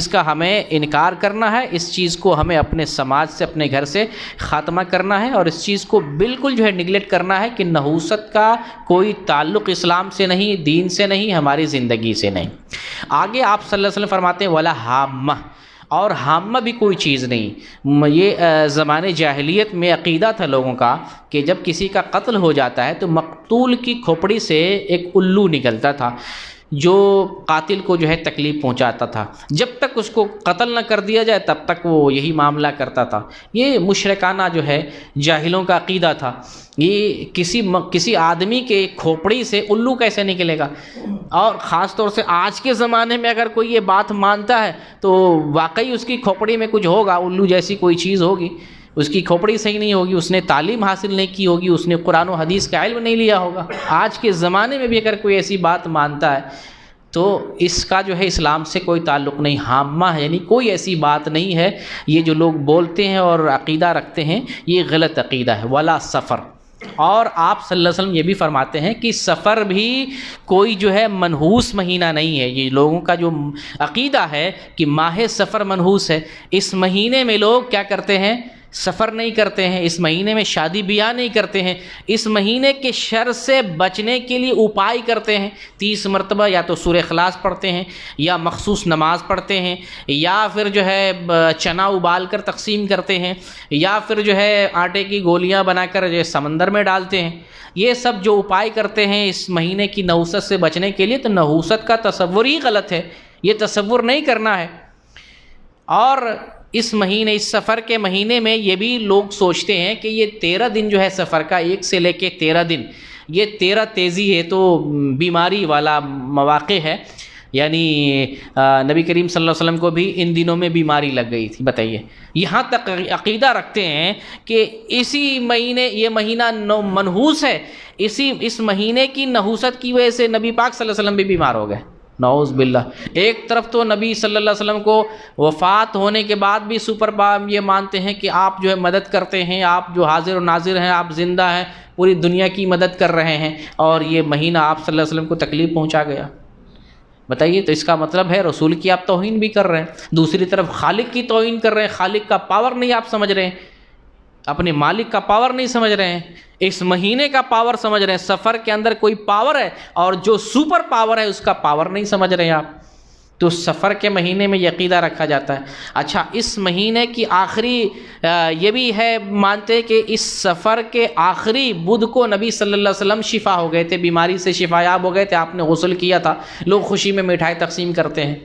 کا ہمیں انکار کرنا ہے، اس چیز کو ہمیں اپنے سماج سے، اپنے گھر سے خاتمہ کرنا ہے، اور اس چیز کو بالکل نگلیکٹ کرنا ہے کہ نحوست کا کوئی تعلق اسلام سے نہیں، دین سے نہیں، ہماری زندگی سے نہیں۔ آگے آپ صلی اللہ علیہ وسلم فرماتے ہیں ولا حامہ، اور حامہ بھی کوئی چیز نہیں۔ یہ زمانے جاہلیت میں عقیدہ تھا لوگوں کا کہ جب کسی کا قتل ہو جاتا ہے تو مقتول کی کھوپڑی سے ایک الو نکلتا تھا جو قاتل کو تکلیف پہنچاتا تھا، جب تک اس کو قتل نہ کر دیا جائے تب تک وہ یہی معاملہ کرتا تھا۔ یہ مشرکانہ جاہلوں کا عقیدہ تھا۔ یہ کسی آدمی کے کھوپڑی سے الو کیسے نکلے گا؟ اور خاص طور سے آج کے زمانے میں اگر کوئی یہ بات مانتا ہے تو واقعی اس کی کھوپڑی میں کچھ ہوگا، الو جیسی کوئی چیز ہوگی، اس کی کھوپڑی صحیح نہیں ہوگی، اس نے تعلیم حاصل نہیں کی ہوگی، اس نے قرآن و حدیث کا علم نہیں لیا ہوگا۔ آج کے زمانے میں بھی اگر کوئی ایسی بات مانتا ہے تو اس کا اسلام سے کوئی تعلق نہیں، حامہ ہے، یعنی کوئی ایسی بات نہیں ہے۔ یہ جو لوگ بولتے ہیں اور عقیدہ رکھتے ہیں یہ غلط عقیدہ ہے۔ ولا سفر، اور آپ صلی اللہ علیہ وسلم یہ بھی فرماتے ہیں کہ سفر بھی کوئی منحوس مہینہ نہیں ہے۔ یہ لوگوں کا جو عقیدہ ہے کہ ماہ سفر منحوس ہے، اس مہینے میں لوگ کیا کرتے ہیں؟ سفر نہیں کرتے ہیں، اس مہینے میں شادی بیاہ نہیں کرتے ہیں، اس مہینے کے شر سے بچنے کے لیے اپائے کرتے ہیں۔ 30 مرتبہ یا تو سورہ اخلاص پڑھتے ہیں، یا مخصوص نماز پڑھتے ہیں، یا پھر چنا ابال کر تقسیم کرتے ہیں، یا پھر آٹے کی گولیاں بنا کر سمندر میں ڈالتے ہیں۔ یہ سب جو اپائے کرتے ہیں اس مہینے کی نحوست سے بچنے کے لیے، تو نحوست کا تصور ہی غلط ہے، یہ تصور نہیں کرنا ہے۔ اور اس سفر کے مہینے میں یہ بھی لوگ سوچتے ہیں کہ یہ 13 دن سفر کا، 1 سے لے کے 13 دن، یہ 13 تیزی ہے تو بیماری والا مواقع ہے، یعنی نبی کریم صلی اللہ علیہ وسلم کو بھی ان دنوں میں بیماری لگ گئی تھی۔ بتائیے، یہاں تک عقیدہ رکھتے ہیں کہ اسی مہینے، یہ مہینہ منحوس ہے، اس مہینے کی نحوست کی وجہ سے نبی پاک صلی اللہ علیہ وسلم بھی بیمار ہو گئے۔ نعوذ باللہ۔ ایک طرف تو نبی صلی اللہ علیہ وسلم کو وفات ہونے کے بعد بھی یہ مانتے ہیں کہ آپ مدد کرتے ہیں، آپ جو حاضر و ناظر ہیں، آپ زندہ ہیں، پوری دنیا کی مدد کر رہے ہیں، اور یہ مہینہ آپ صلی اللہ علیہ وسلم کو تکلیف پہنچا گیا۔ بتائیے، تو اس کا مطلب ہے رسول کی آپ توہین بھی کر رہے ہیں، دوسری طرف خالق کی توہین کر رہے ہیں، خالق کا پاور نہیں آپ سمجھ رہے ہیں۔ اپنے مالک کا پاور نہیں سمجھ رہے ہیں، اس مہینے کا پاور سمجھ رہے ہیں، سفر کے اندر کوئی پاور ہے اور جو سپر پاور ہے اس کا پاور نہیں سمجھ رہے ہیں آپ. تو سفر کے مہینے میں یہ عقیدہ رکھا جاتا ہے. اچھا اس مہینے کی آخری یہ بھی ہے مانتے کہ اس سفر کے آخری بدھ کو نبی صلی اللہ علیہ وسلم شفا ہو گئے تھے، بیماری سے شفا یاب ہو گئے تھے، آپ نے غسل کیا تھا، لوگ خوشی میں مٹھائی تقسیم کرتے ہیں.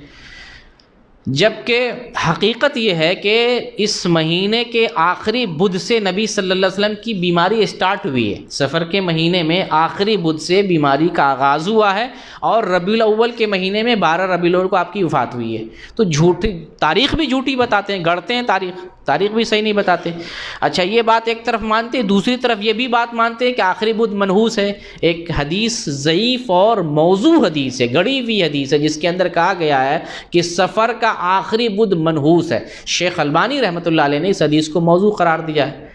جبکہ حقیقت یہ ہے کہ اس مہینے کے آخری بدھ سے نبی صلی اللہ علیہ وسلم کی بیماری اسٹارٹ ہوئی ہے. سفر کے مہینے میں آخری بدھ سے بیماری کا آغاز ہوا ہے اور ربیع الاول کے مہینے میں 12 ربیع الاول کو آپ کی وفات ہوئی ہے. تو جھوٹی تاریخ بھی جھوٹی بتاتے ہیں، گڑتے ہیں تاریخ بھی صحیح نہیں بتاتے. اچھا یہ بات ایک طرف مانتے ہیں، دوسری طرف یہ بھی بات مانتے ہیں کہ آخری بدھ منحوس ہے. ایک حدیث ضعیف اور موضوع حدیث ہے، گڑی ہوئی حدیث ہے، جس کے اندر کہا گیا ہے کہ سفر کا آخری بدھ منحوس ہے. شیخ البانی رحمۃ اللہ علیہ نے اس حدیث کو موضوع قرار دیا ہے.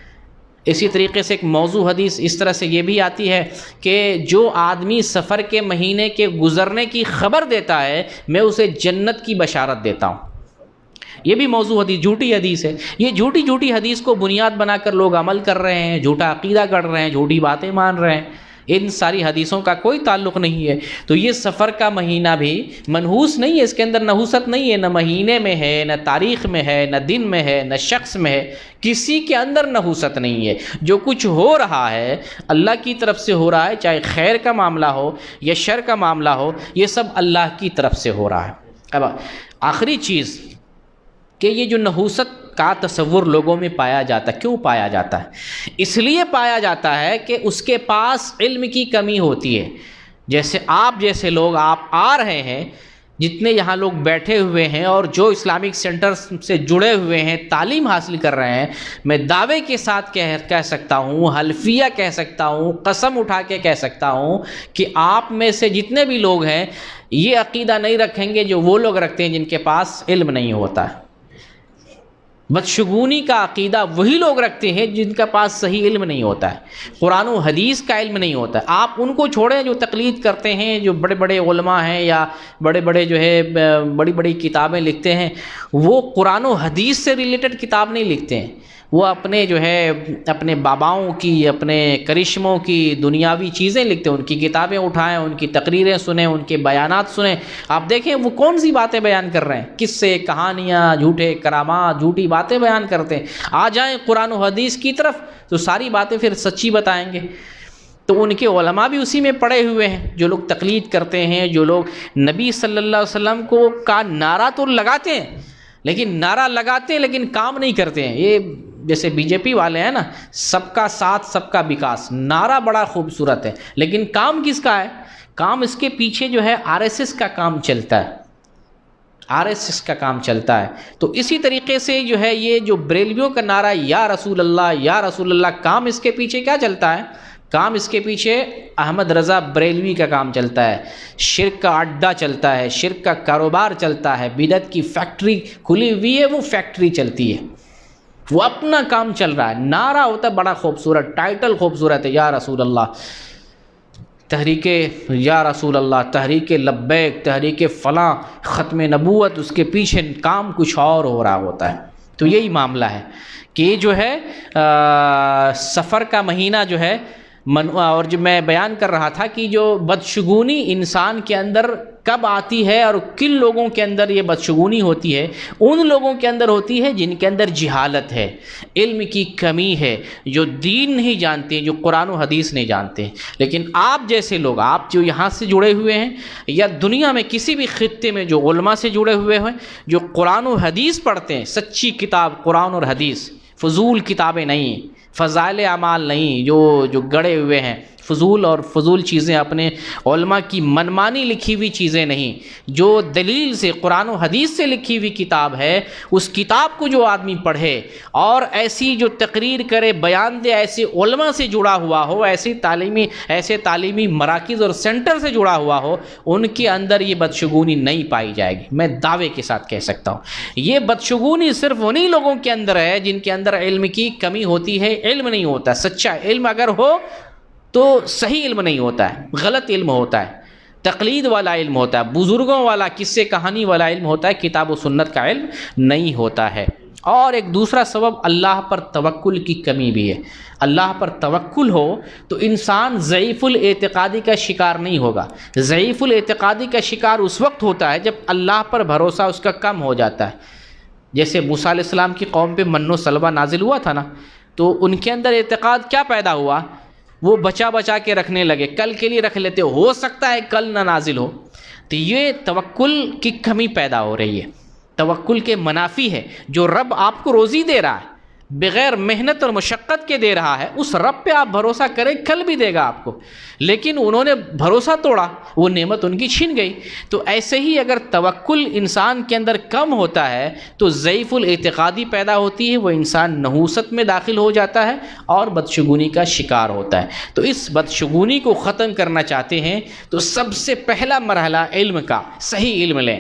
اسی طریقے سے ایک موضوع حدیث اس طرح سے یہ بھی آتی ہے کہ جو آدمی سفر کے مہینے کے گزرنے کی خبر دیتا ہے میں اسے جنت کی بشارت دیتا ہوں. یہ بھی موضوع حدیث، جھوٹی حدیث ہے. یہ جھوٹی حدیث کو بنیاد بنا کر لوگ عمل کر رہے ہیں، جھوٹا عقیدہ کر رہے ہیں، جھوٹی باتیں مان رہے ہیں. ان ساری حدیثوں کا کوئی تعلق نہیں ہے. تو یہ سفر کا مہینہ بھی منحوس نہیں ہے، اس کے اندر نحوست نہیں ہے، نہ مہینے میں ہے، نہ تاریخ میں ہے، نہ دن میں ہے، نہ شخص میں ہے. کسی کے اندر نحوست نہیں ہے. جو کچھ ہو رہا ہے اللہ کی طرف سے ہو رہا ہے، چاہے خیر کا معاملہ ہو یا شر کا معاملہ ہو، یہ سب اللہ کی طرف سے ہو رہا ہے. اب آخری چیز کہ یہ جو نحوست کا تصور لوگوں میں پایا جاتا ہے، کیوں پایا جاتا ہے؟ اس لیے پایا جاتا ہے کہ اس کے پاس علم کی کمی ہوتی ہے. جیسے آپ جیسے لوگ آپ آ رہے ہیں، جتنے یہاں لوگ بیٹھے ہوئے ہیں اور جو اسلامک سینٹر سے جڑے ہوئے ہیں، تعلیم حاصل کر رہے ہیں، میں دعوے کے ساتھ کہہ سکتا ہوں، حلفیہ کہہ سکتا ہوں، قسم اٹھا کے کہہ سکتا ہوں کہ آپ میں سے جتنے بھی لوگ ہیں یہ عقیدہ نہیں رکھیں گے جو وہ لوگ رکھتے ہیں جن کے پاس علم نہیں ہوتا ہے. بدشگونی کا عقیدہ وہی لوگ رکھتے ہیں جن کا پاس صحیح علم نہیں ہوتا ہے، قرآن و حدیث کا علم نہیں ہوتا ہے. آپ ان کو چھوڑیں جو تقلید کرتے ہیں، جو بڑے بڑے علماء ہیں یا بڑے بڑے جو ہے بڑی بڑی کتابیں لکھتے ہیں، وہ قرآن و حدیث سے ریلیٹڈ کتاب نہیں لکھتے ہیں. وہ اپنے جو ہے اپنے باباؤں کی، اپنے کرشموں کی دنیاوی چیزیں لکھتے ہیں. ان کی کتابیں اٹھائیں، ان کی تقریریں سنیں، ان کے بیانات سنیں. آپ دیکھیں وہ کون سی باتیں بیان کر رہے ہیں، قصے، کہانیاں، جھوٹے کرامات، جھوٹی باتیں بیان کرتے ہیں. آ جائیں قرآن و حدیث کی طرف تو ساری باتیں پھر سچی بتائیں گے. تو ان کے علماء بھی اسی میں پڑے ہوئے ہیں. جو لوگ تقلید کرتے ہیں، جو لوگ نبی صلی اللہ علیہ وسلم کو کا نعرہ تو لگاتے ہیں لیکن کام نہیں کرتے ہیں. یہ جیسے بی جے پی والے ہیں نا، سب کا ساتھ سب کا وکاس، نعرہ بڑا خوبصورت ہے لیکن کام کس کا ہے؟ کام اس کے پیچھے جو ہے RSS کا کام چلتا ہے، RSS کا کام چلتا ہے. تو اسی طریقے سے جو ہے یہ جو بریلویوں کا نعرہ یا رسول اللہ یا رسول اللہ، کام اس کے پیچھے کیا چلتا ہے؟ کام اس کے پیچھے احمد رضا بریلوی کا کام چلتا ہے. شرک کا اڈا چلتا ہے، شرک کا کاروبار چلتا ہے، بدعت کی فیکٹری کھلی ہوئی ہے، وہ فیکٹری چلتی ہے، وہ اپنا کام چل رہا ہے. نعرہ ہوتا ہے بڑا خوبصورت، ٹائٹل خوبصورت ہے، یا رسول اللہ، تحریک یا رسول اللہ، تحریک لبیک، تحریک فلاں، ختم نبوت، اس کے پیچھے کام کچھ اور ہو رہا ہوتا ہے. تو یہی معاملہ ہے کہ جو ہے سفر کا مہینہ جو ہے اور جو میں بیان کر رہا تھا کہ جو بدشگونی انسان کے اندر کب آتی ہے اور کن لوگوں کے اندر یہ بدشگونی ہوتی ہے، ان لوگوں کے اندر ہوتی ہے جن کے اندر جہالت ہے، علم کی کمی ہے، جو دین نہیں جانتے، جو قرآن و حدیث نہیں جانتے. لیکن آپ جیسے لوگ، آپ جو یہاں سے جڑے ہوئے ہیں یا دنیا میں کسی بھی خطے میں جو علماء سے جڑے ہوئے ہیں، جو قرآن و حدیث پڑھتے ہیں، سچی کتاب قرآن اور حدیث، فضول کتابیں نہیں، فضائل اعمال نہیں، جو گڑے ہوئے ہیں، فضول اور فضول چیزیں، اپنے علماء کی منمانی لکھی ہوئی چیزیں نہیں، جو دلیل سے قرآن و حدیث سے لکھی ہوئی کتاب ہے، اس کتاب کو جو آدمی پڑھے اور ایسی جو تقریر کرے، بیان دے، ایسے علماء سے جڑا ہوا ہو، ایسے تعلیمی مراکز اور سینٹر سے جڑا ہوا ہو، ان کے اندر یہ بدشگونی نہیں پائی جائے گی. میں دعوے کے ساتھ کہہ سکتا ہوں یہ بدشگونی صرف انہی لوگوں کے اندر ہے جن کے اندر علم کی کمی ہوتی ہے. علم نہیں ہوتا، سچا علم اگر ہو تو صحیح علم نہیں ہوتا ہے، غلط علم ہوتا ہے، تقلید والا علم ہوتا ہے، بزرگوں والا، قصے کہانی والا علم ہوتا ہے، کتاب و سنت کا علم نہیں ہوتا ہے. اور ایک دوسرا سبب اللہ پر توکل کی کمی بھی ہے۔ اللہ پر توکل ہو تو انسان ضعیف الاعتقادی کا شکار نہیں ہوگا۔ ضعیف الاعتقادی کا شکار اس وقت ہوتا ہے جب اللہ پر بھروسہ اس کا کم ہو جاتا ہے۔ جیسے موسیٰ علیہ السلام کی قوم پہ من و سلوہ نازل ہوا تھا نا، تو ان کے اندر اعتقاد کیا پیدا ہوا؟ وہ بچا بچا کے رکھنے لگے، کل کے لیے رکھ لیتے، ہو سکتا ہے کل نہ نازل ہو۔ تو یہ توکل کی کمی پیدا ہو رہی ہے۔ توکل کے منافی ہے، جو رب آپ کو روزی دے رہا ہے، بغیر محنت اور مشقت کے دے رہا ہے، اس رب پہ آپ بھروسہ کریں، کل بھی دے گا آپ کو۔ لیکن انہوں نے بھروسہ توڑا، وہ نعمت ان کی چھن گئی۔ تو ایسے ہی اگر توکل انسان کے اندر کم ہوتا ہے تو ضعیف الاعتقادی پیدا ہوتی ہے، وہ انسان نحوست میں داخل ہو جاتا ہے اور بدشگونی کا شکار ہوتا ہے۔ تو اس بدشگونی کو ختم کرنا چاہتے ہیں تو سب سے پہلا مرحلہ علم کا، صحیح علم لیں۔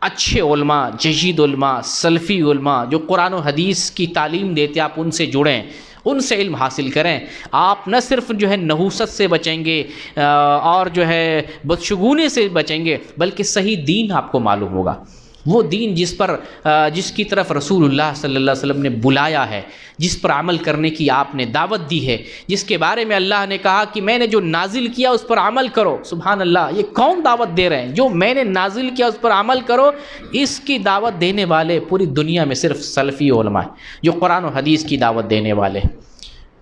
اچھے علماء، جید علماء، سلفی علماء جو قرآن و حدیث کی تعلیم دیتے، آپ ان سے جڑیں، ان سے علم حاصل کریں۔ آپ نہ صرف جو ہے نحوست سے بچیں گے اور جو ہے بدشگونی سے بچیں گے، بلکہ صحیح دین آپ کو معلوم ہوگا، وہ دین جس کی طرف رسول اللہ صلی اللہ علیہ وسلم نے بلایا ہے، جس پر عمل کرنے کی آپ نے دعوت دی ہے، جس کے بارے میں اللہ نے کہا کہ میں نے جو نازل کیا اس پر عمل کرو۔ سبحان اللہ، یہ کون دعوت دے رہے ہیں؟ جو میں نے نازل کیا اس پر عمل کرو۔ اس کی دعوت دینے والے پوری دنیا میں صرف سلفی علماء ہیں، جو قرآن و حدیث کی دعوت دینے والے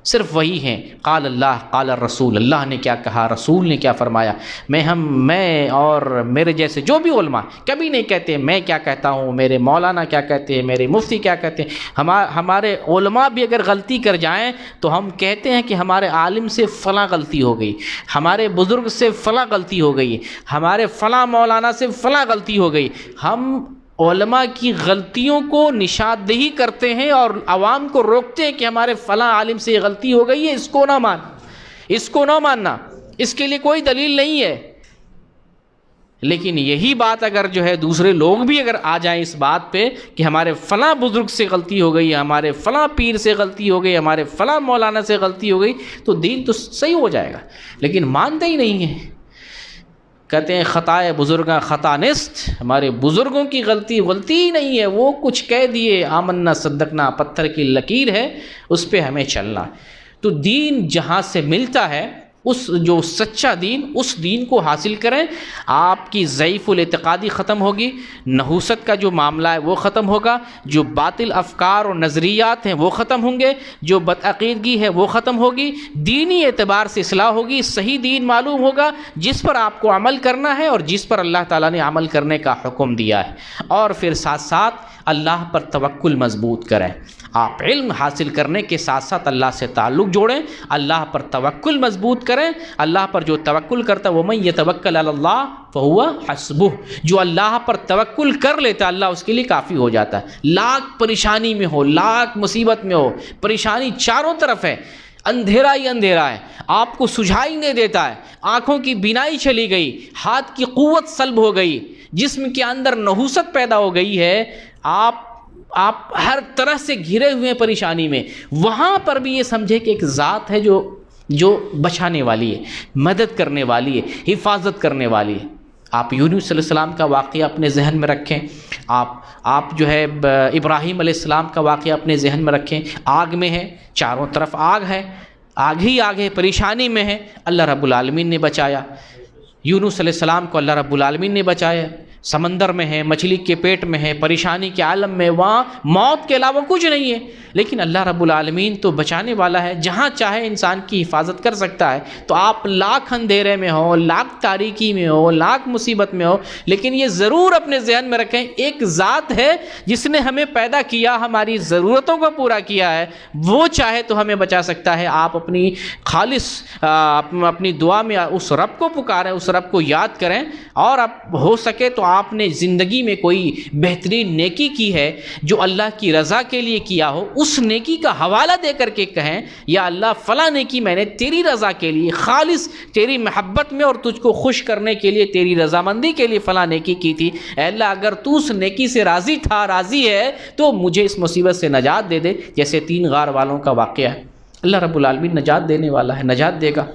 صرف وہی ہیں۔ قال اللہ قال الرسول، اللہ نے کیا کہا، رسول نے کیا فرمایا۔ میں اور میرے جیسے جو بھی علماء کبھی نہیں کہتے میں کیا کہتا ہوں، میرے مولانا کیا کہتے ہیں، میرے مفتی کیا کہتے ہیں۔ ہمارے علماء بھی اگر غلطی کر جائیں تو ہم کہتے ہیں کہ ہمارے عالم سے فلاں غلطی ہو گئی، ہمارے بزرگ سے فلاں غلطی ہو گئی، ہمارے فلاں مولانا سے فلاں غلطی ہو گئی۔ ہم علماء کی غلطیوں کو نشاندہی کرتے ہیں اور عوام کو روکتے ہیں کہ ہمارے فلاں عالم سے یہ غلطی ہو گئی ہے، اس کو نہ ماننا، اس کے لیے کوئی دلیل نہیں ہے۔ لیکن یہی بات اگر جو ہے دوسرے لوگ بھی اگر آ جائیں اس بات پہ کہ ہمارے فلاں بزرگ سے غلطی ہو گئی، ہمارے فلاں پیر سے غلطی ہو گئی، ہمارے فلاں مولانا سے غلطی ہو گئی، تو دین تو صحیح ہو جائے گا، لیکن مانتے ہی نہیں ہیں۔ کہتے ہیں خطائے بزرگاں خطا نیست، ہمارے بزرگوں کی غلطی ہی نہیں ہے، وہ کچھ کہہ دیے، آمنا صدقنا، پتھر کی لکیر ہے، اس پہ ہمیں چلنا۔ تو دین جہاں سے ملتا ہے، اس جو سچا دین، اس دین کو حاصل کریں، آپ کی ضعیف الاعتقادی ختم ہوگی، نحوست کا جو معاملہ ہے وہ ختم ہوگا، جو باطل افکار اور نظریات ہیں وہ ختم ہوں گے، جو بدعقیدگی ہے وہ ختم ہوگی، دینی اعتبار سے اصلاح ہوگی، صحیح دین معلوم ہوگا جس پر آپ کو عمل کرنا ہے اور جس پر اللہ تعالیٰ نے عمل کرنے کا حکم دیا ہے۔ اور پھر ساتھ ساتھ اللہ پر توکل مضبوط کریں۔ آپ علم حاصل کرنے کے ساتھ ساتھ اللہ سے تعلق جوڑیں، اللہ پر توکل مضبوط کریں۔ اللہ پر جو توکل کرتا ہے وَمَن يَتَوَكَّلْ عَلَى اللَّهِ فَهُوَ حَسْبُهُ، جو اللہ پر توکل کر لیتا ہے اللہ اس کے لیے کافی ہو جاتا ہے۔ لاکھ پریشانی میں ہو، لاکھ مصیبت میں ہو، پریشانی چاروں طرف ہے، اندھیرا ہی اندھیرا ہے، آپ کو سجھائی نہیں دیتا ہے، آنکھوں کی بینائی چلی گئی، ہاتھ کی قوت سلب ہو گئی، جسم کے اندر نحوست پیدا ہو گئی ہے، آپ ہر طرح سے گھرے ہوئے ہیں پریشانی میں، وہاں پر بھی یہ سمجھے کہ ایک ذات ہے جو بچانے والی ہے، مدد کرنے والی ہے، حفاظت کرنے والی ہے۔ آپ یونس علیہ السلام کا واقعہ اپنے ذہن میں رکھیں، آپ جو ہے ابراہیم علیہ السلام کا واقعہ اپنے ذہن میں رکھیں۔ آگ میں ہے، چاروں طرف آگ ہے، آگ ہی آگ ہے، پریشانی میں ہے، اللہ رب العالمین نے بچایا۔ یونس علیہ السلام کو اللہ رب العالمین نے بچایا، سمندر میں ہے، مچھلی کے پیٹ میں ہے، پریشانی کے عالم میں، وہاں موت کے علاوہ کچھ نہیں ہے، لیکن اللہ رب العالمین تو بچانے والا ہے، جہاں چاہے انسان کی حفاظت کر سکتا ہے۔ تو آپ لاکھ اندھیرے میں ہو، لاکھ تاریکی میں ہو، لاکھ مصیبت میں ہو، لیکن یہ ضرور اپنے ذہن میں رکھیں ایک ذات ہے جس نے ہمیں پیدا کیا، ہماری ضرورتوں کو پورا کیا ہے، وہ چاہے تو ہمیں بچا سکتا ہے۔ آپ اپنی خالص اپنی دعا میں اس رب کو پکاریں، اس رب کو یاد کریں، اور اب ہو سکے تو آپ نے زندگی میں کوئی بہترین نیکی کی ہے جو اللہ کی رضا کے لیے کیا ہو، اس نیکی کا حوالہ دے کر کے کہیں یا اللہ فلاں نیکی میں نے تیری رضا کے لیے، خالص تیری محبت میں اور تجھ کو خوش کرنے کے لیے، تیری رضامندی کے لیے فلاں نیکی کی تھی، اے اللہ اگر تو اس نیکی سے راضی تھا، راضی ہے، تو مجھے اس مصیبت سے نجات دے دے، جیسے 3 غار والوں کا واقعہ ہے۔ اللہ رب العالمین نجات دینے والا ہے، نجات دے گا۔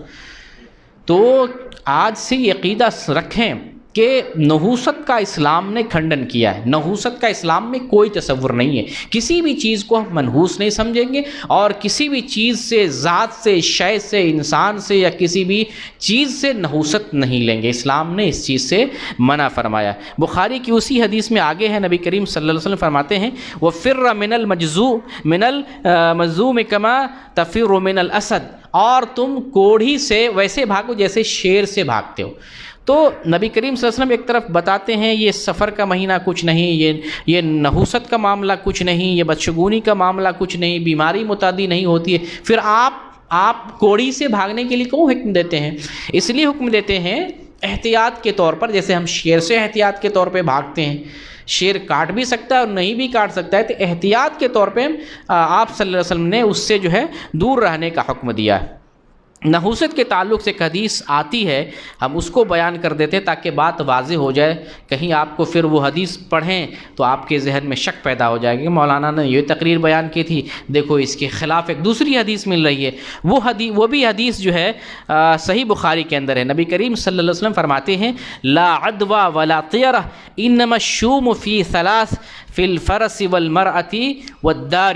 تو آج سے یہ عقیدہ رکھیں کہ نحوست کا اسلام نے کھنڈن کیا ہے. نحوست کا اسلام میں کوئی تصور نہیں ہے. کسی بھی چیز کو ہم منحوس نہیں سمجھیں گے اور کسی بھی چیز سے، ذات سے، شے سے، انسان سے یا کسی بھی چیز سے نحوست نہیں لیں گے. اسلام نے اس چیز سے منع فرمایا. بخاری کی اسی حدیث میں آگے ہے، نبی کریم صلی اللہ علیہ وسلم فرماتے ہیں وَفِرَّ مِنَ الْمَجْزُومِ كَمَا تَفِرُّ مِنَ الْأَسَدِ، اور تم کوڑھی سے ویسے بھاگو جیسے شیر سے بھاگتے ہو. تو نبی کریم صلی اللہ علیہ وسلم ایک طرف بتاتے ہیں یہ سفر کا مہینہ کچھ نہیں، یہ نحوست کا معاملہ کچھ نہیں، یہ بدشگونی کا معاملہ کچھ نہیں، بیماری متعدی نہیں ہوتی ہے، پھر آپ کوڑی سے بھاگنے کے لیے کیوں حکم دیتے ہیں؟ اس لیے حکم دیتے ہیں احتیاط کے طور پر، جیسے ہم شیر سے احتیاط کے طور پہ بھاگتے ہیں، شیر کاٹ بھی سکتا ہے اور نہیں بھی کاٹ سکتا ہے، تو احتیاط کے طور پہ آپ صلی اللہ علیہ وسلم نے اس سے جو ہے دور رہنے کا حکم دیا ہے. نحوست کے تعلق سے ایک حدیث آتی ہے، ہم اس کو بیان کر دیتے تاکہ بات واضح ہو جائے. کہیں آپ کو پھر وہ حدیث پڑھیں تو آپ کے ذہن میں شک پیدا ہو جائے گا کہ مولانا نے یہ تقریر بیان کی تھی، دیکھو اس کے خلاف ایک دوسری حدیث مل رہی ہے. وہ بھی حدیث جو ہے صحیح بخاری کے اندر ہے. نبی کریم صلی اللہ علیہ وسلم فرماتے ہیں لا عدوى ولا طیرہ انما الشوم فی ثلاث فی الفرس والمرأة والدار،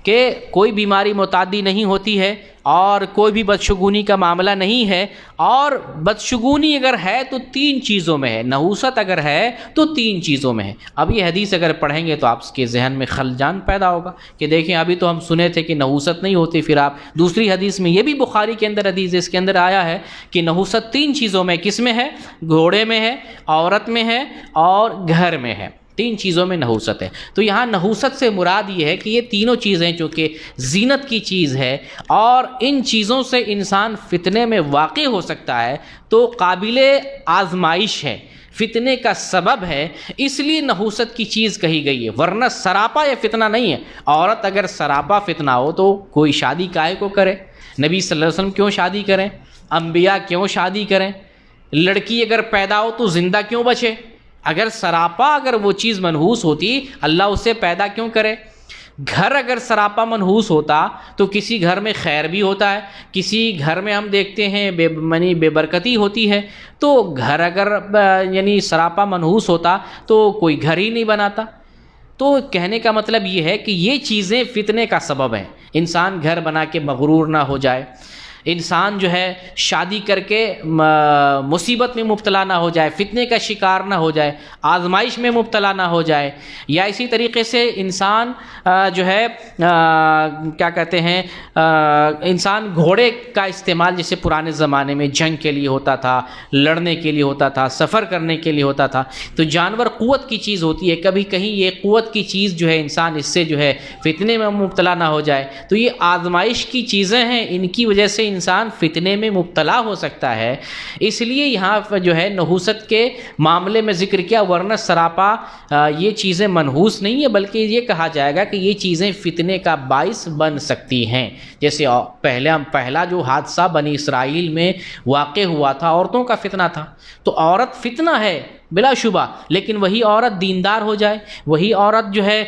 کہ کوئی بیماری متعدی نہیں ہوتی ہے اور کوئی بھی بدشگونی کا معاملہ نہیں ہے، اور بدشگونی اگر ہے تو 3 چیزوں میں ہے، نحوست اگر ہے تو 3 چیزوں میں ہے. اب یہ حدیث اگر پڑھیں گے تو آپ کے ذہن میں خلجان پیدا ہوگا کہ دیکھیں ابھی تو ہم سنے تھے کہ نحوست نہیں ہوتی، پھر آپ دوسری حدیث میں، یہ بھی بخاری کے اندر حدیث ہے، اس کے اندر آیا ہے کہ نحوست 3 چیزوں میں، کس میں ہے؟ گھوڑے میں ہے، عورت میں ہے اور گھر میں ہے. 3 چیزوں میں نحوست ہے. تو یہاں نحوست سے مراد یہ ہے کہ یہ تینوں چیزیں چونکہ زینت کی چیز ہے اور ان چیزوں سے انسان فتنے میں واقع ہو سکتا ہے تو قابل آزمائش ہے، فتنے کا سبب ہے، اس لیے نحوست کی چیز کہی گئی ہے، ورنہ سراپا یا فتنہ نہیں ہے. عورت اگر سراپا فتنہ ہو تو کوئی شادی کاہے کو کرے؟ نبی صلی اللہ علیہ وسلم کیوں شادی کریں؟ انبیاء کیوں شادی کریں؟ لڑکی اگر پیدا ہو تو زندہ کیوں بچے؟ اگر سراپا اگر وہ چیز منحوس ہوتی اللہ اسے پیدا کیوں کرے؟ گھر اگر سراپا منحوس ہوتا تو کسی گھر میں خیر بھی ہوتا ہے، کسی گھر میں ہم دیکھتے ہیں بے برکتی ہوتی ہے. تو گھر اگر یعنی سراپا منحوس ہوتا تو کوئی گھر ہی نہیں بناتا. تو کہنے کا مطلب یہ ہے کہ یہ چیزیں فتنے کا سبب ہیں. انسان گھر بنا کے مغرور نہ ہو جائے، انسان جو ہے شادی کر کے مصیبت میں مبتلا نہ ہو جائے، فتنے کا شکار نہ ہو جائے، آزمائش میں مبتلا نہ ہو جائے. یا اسی طریقے سے انسان جو ہے کیا کہتے ہیں، انسان گھوڑے کا استعمال جیسے پرانے زمانے میں جنگ کے لیے ہوتا تھا، لڑنے کے لیے ہوتا تھا، سفر کرنے کے لیے ہوتا تھا. تو جانور قوت کی چیز ہوتی ہے، کبھی کہیں یہ قوت کی چیز جو ہے انسان اس سے جو ہے فتنے میں مبتلا نہ ہو جائے. تو یہ آزمائش کی چیزیں ہیں، ان کی وجہ سے انسان فتنے میں مبتلا ہو سکتا ہے. اس لیے یہاں جو ہے نحوست کے معاملے میں ذکر کیا، ورنہ سراپا یہ چیزیں منحوس نہیں ہے، بلکہ یہ کہا جائے گا کہ یہ چیزیں فتنے کا باعث بن سکتی ہیں. جیسے پہلا جو حادثہ بنی اسرائیل میں واقع ہوا تھا، عورتوں کا فتنہ تھا. تو عورت فتنہ ہے بلا شبہ، لیکن وہی عورت دیندار ہو جائے، وہی عورت جو ہے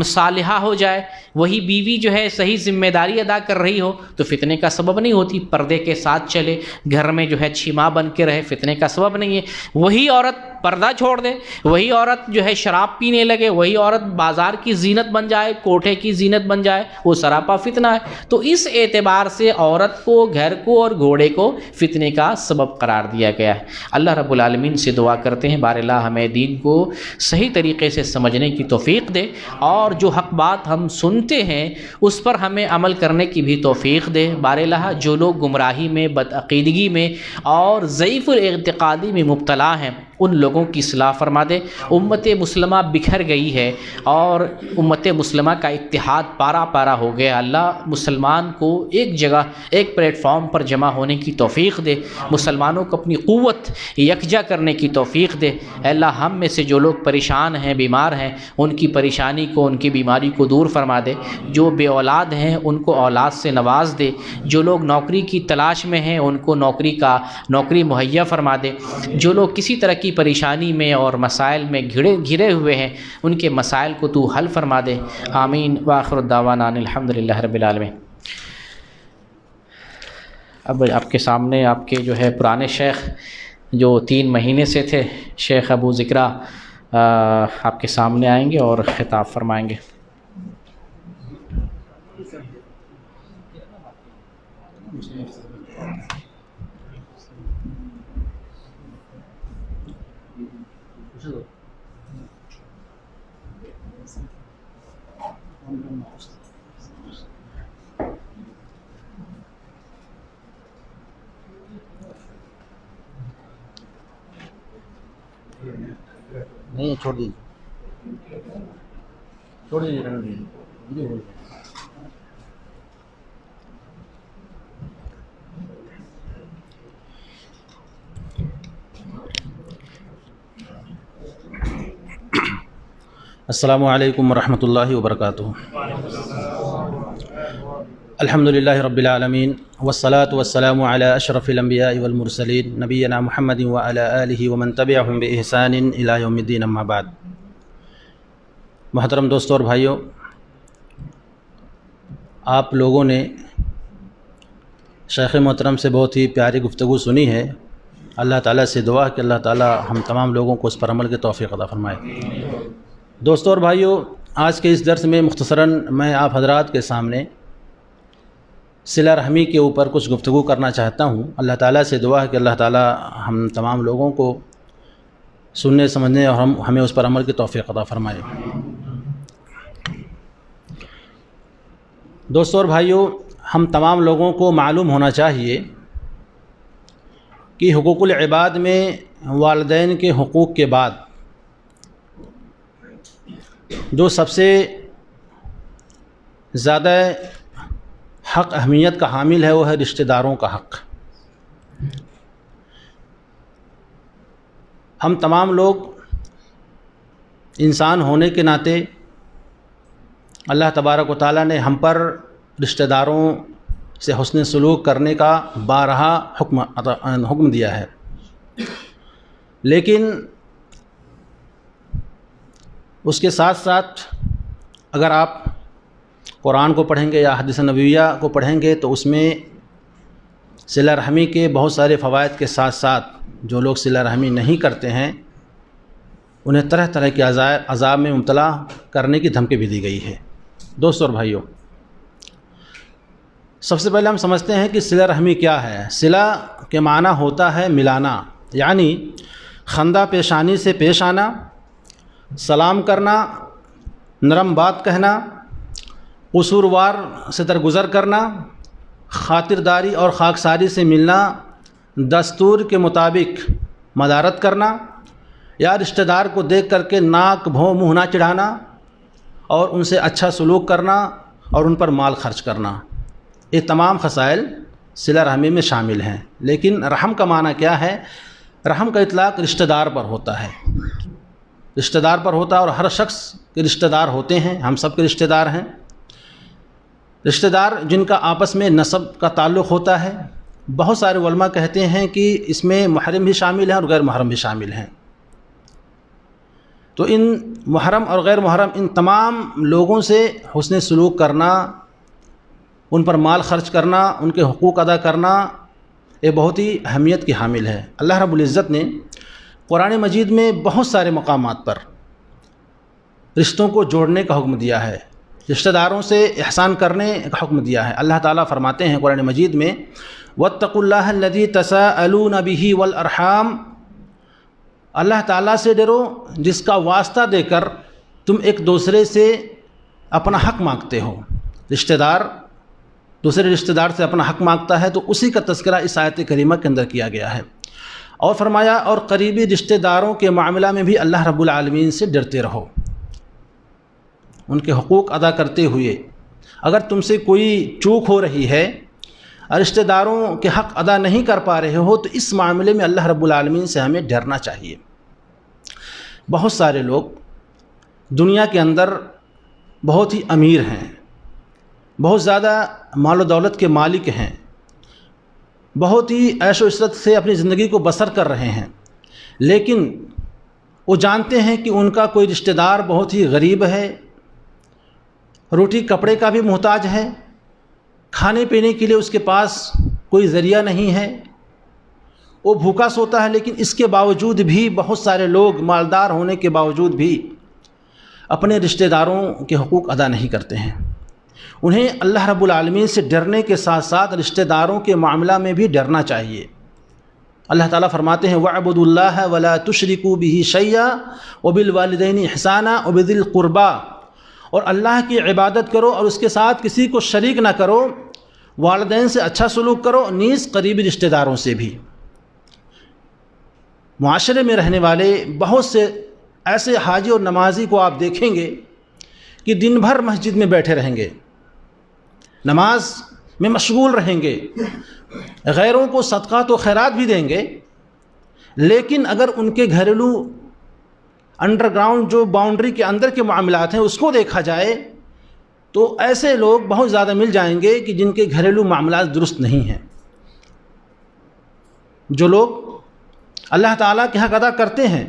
صالحہ ہو جائے، وہی بیوی جو ہے صحیح ذمہ داری ادا کر رہی ہو تو فتنے کا سبب نہیں ہوتی. پردے کے ساتھ چلے، گھر میں جو ہے اچھی ماں بن کے رہے، فتنے کا سبب نہیں ہے. وہی عورت پردہ چھوڑ دے، وہی عورت جو ہے شراب پینے لگے، وہی عورت بازار کی زینت بن جائے، کوٹھے کی زینت بن جائے، وہ سراپا فتنہ ہے. تو اس اعتبار سے عورت کو، گھر کو اور گھوڑے کو فتنے کا سبب قرار دیا گیا ہے. اللہ رب العالمین سے دعا کرتے ہیں بار اللہ ہمیں دین کو صحیح طریقے سے سمجھنے کی توفیق دے، اور جو حق بات ہم سنتے ہیں اس پر ہمیں عمل کرنے کی بھی توفیق دے. بار اللہ جو لوگ گمراہی میں، بدعقیدگی میں اور ضعیف الاعتقادی میں مبتلا ہیں ان لوگوں کی اصلاح فرما دے. امت مسلمہ بکھر گئی ہے اور امت مسلمہ کا اتحاد پارا پارا ہو گیا. اللہ مسلمان کو ایک جگہ، ایک پلیٹ فارم پر جمع ہونے کی توفیق دے، مسلمانوں کو اپنی قوت یکجا کرنے کی توفیق دے. اے اللہ ہم میں سے جو لوگ پریشان ہیں، بیمار ہیں، ان کی پریشانی کو، ان کی بیماری کو دور فرما دے. جو بے اولاد ہیں ان کو اولاد سے نواز دے. جو لوگ نوکری کی تلاش میں ہیں ان کو نوکری مہیا فرما دے. جو لوگ کسی طرح کی پریشانی میں اور مسائل میں گھرے ہوئے ہیں ان کے مسائل کو تو حل فرما دے. آمین. وآخر الدعوانا الحمدللہ رب العالمین. اب آپ کے سامنے آپ کے جو ہے پرانے شیخ جو 3 مہینے سے تھے، شیخ ابو ذکرہ آپ کے سامنے آئیں گے اور خطاب فرمائیں گے۔ نہیں چھوڑ دیجیے، چھوڑ دیجیے، رہنے دیجیے۔ السلام علیکم ورحمۃ اللہ وبرکاتہ۔ الحمد للہ رب العالمین والصلاة والسلام علی اشرف الانبیاء والمرسلین نبینا محمد وعلی آلہ ومن تبعہم بإحسان الی یوم الدین، اما بعد۔ محترم دوستوں اور بھائیوں، آپ لوگوں نے شیخ محترم سے بہت ہی پیاری گفتگو سنی ہے۔ اللہ تعالیٰ سے دعا کہ اللہ تعالیٰ ہم تمام لوگوں کو اس پر عمل کی توفیق عطا فرمائے۔ دوستوں اور بھائیوں، آج کے اس درس میں مختصراً میں آپ حضرات کے سامنے صلہ رحمی کے اوپر کچھ گفتگو کرنا چاہتا ہوں۔ اللہ تعالیٰ سے دعا ہے کہ اللہ تعالیٰ ہم تمام لوگوں کو سننے سمجھنے اور ہمیں اس پر عمل کی توفیق عطا فرمائے۔ دوستوں اور بھائیوں، ہم تمام لوگوں کو معلوم ہونا چاہیے کہ حقوق العباد میں والدین کے حقوق کے بعد جو سب سے زیادہ حق اہمیت کا حامل ہے وہ ہے رشتہ داروں کا حق۔ ہم تمام لوگ انسان ہونے کے ناطے اللہ تبارک و تعالیٰ نے ہم پر رشتہ داروں سے حسن سلوک کرنے کا بارہا حکم دیا ہے، لیکن اس کے ساتھ ساتھ اگر آپ قرآن کو پڑھیں گے یا حدیث نبویہ کو پڑھیں گے تو اس میں صلہ رحمی کے بہت سارے فوائد کے ساتھ ساتھ جو لوگ صلہ رحمی نہیں کرتے ہیں انہیں طرح طرح کے عذاب میں مبتلا کرنے کی دھمکی بھی دی گئی ہے۔ دوستوں اور بھائیوں، سب سے پہلے ہم سمجھتے ہیں کہ صلہ رحمی کیا ہے۔ صلہ کے معنی ہوتا ہے ملانا، یعنی خندہ پیشانی سے پیش آنا، سلام کرنا، نرم بات کہنا، قصوروار سے درگزر کرنا، خاطرداری اور خاکساری سے ملنا، دستور کے مطابق مدارت کرنا، یا رشتہ دار کو دیکھ کر کے ناک بھوں منہ نہ چڑھانا اور ان سے اچھا سلوک کرنا اور ان پر مال خرچ کرنا، یہ تمام خصائل صلہ رحمی میں شامل ہیں۔ لیکن رحم کا معنی کیا ہے؟ رحم کا اطلاق رشتہ دار پر ہوتا ہے، رشتہ دار پر ہوتا ہے، اور ہر شخص کے رشتہ دار ہوتے ہیں، ہم سب کے رشتہ دار ہیں۔ رشتہ دار جن کا آپس میں نسب کا تعلق ہوتا ہے، بہت سارے علماء کہتے ہیں کہ اس میں محرم بھی شامل ہیں اور غیر محرم بھی شامل ہیں۔ تو ان محرم اور غیر محرم ان تمام لوگوں سے حسن سلوک کرنا، ان پر مال خرچ کرنا، ان کے حقوق ادا کرنا، یہ بہت ہی اہمیت کی حامل ہے۔ اللہ رب العزت نے قرآن مجید میں بہت سارے مقامات پر رشتوں کو جوڑنے کا حکم دیا ہے، رشتہ داروں سے احسان کرنے کا حکم دیا ہے۔ اللہ تعالیٰ فرماتے ہیں قرآن مجید میں وَاتَّقُوا اللَّهَ الَّذِي تَسَاءَلُونَ بِهِ وَالْأَرْحَامَ، اللہ تعالیٰ سے ڈرو جس کا واسطہ دے کر تم ایک دوسرے سے اپنا حق مانگتے ہو۔ رشتہ دار دوسرے رشتہ دار سے اپنا حق مانگتا ہے تو اسی کا تذکرہ اس آیت کریمہ کے اندر کیا گیا ہے، اور فرمایا اور قریبی رشتہ داروں کے معاملہ میں بھی اللہ رب العالمین سے ڈرتے رہو، ان کے حقوق ادا کرتے ہوئے۔ اگر تم سے کوئی چوک ہو رہی ہے اور رشتہ داروں کے حق ادا نہیں کر پا رہے ہو تو اس معاملے میں اللہ رب العالمین سے ہمیں ڈرنا چاہیے۔ بہت سارے لوگ دنیا کے اندر بہت ہی امیر ہیں، بہت زیادہ مال و دولت کے مالک ہیں، بہت ہی عیش و عشرت سے اپنی زندگی کو بسر کر رہے ہیں، لیکن وہ جانتے ہیں کہ ان کا کوئی رشتہ دار بہت ہی غریب ہے، روٹی کپڑے کا بھی محتاج ہے، کھانے پینے کے لیے اس کے پاس کوئی ذریعہ نہیں ہے، وہ بھوکا سوتا ہے، لیکن اس کے باوجود بھی بہت سارے لوگ مالدار ہونے کے باوجود بھی اپنے رشتہ داروں کے حقوق ادا نہیں کرتے ہیں۔ انہیں اللہ رب العالمین سے ڈرنے کے ساتھ ساتھ رشتہ داروں کے معاملہ میں بھی ڈرنا چاہیے۔ اللہ تعالیٰ فرماتے ہیں وَاعْبُدُوا اللَّهَ وَلَا تُشْرِكُوا بِهِ شَيْئًا وَبِالْوَالِدَيْنِ إِحْسَانًا وَبِذِي الْقُرْبَىٰ، اور اللہ کی عبادت کرو اور اس کے ساتھ کسی کو شریک نہ کرو، والدین سے اچھا سلوک کرو، نیز قریبی رشتہ داروں سے بھی۔ معاشرے میں رہنے والے بہت سے ایسے حاجی اور نمازی کو آپ دیکھیں گے کہ دن بھر مسجد میں بیٹھے رہیں گے، نماز میں مشغول رہیں گے، غیروں کو صدقات و خیرات بھی دیں گے، لیکن اگر ان کے گھریلو انڈر گراؤنڈ جو باؤنڈری کے اندر کے معاملات ہیں اس کو دیکھا جائے تو ایسے لوگ بہت زیادہ مل جائیں گے کہ جن کے گھریلو معاملات درست نہیں ہیں، جو لوگ اللہ تعالیٰ کے حق ادا کرتے ہیں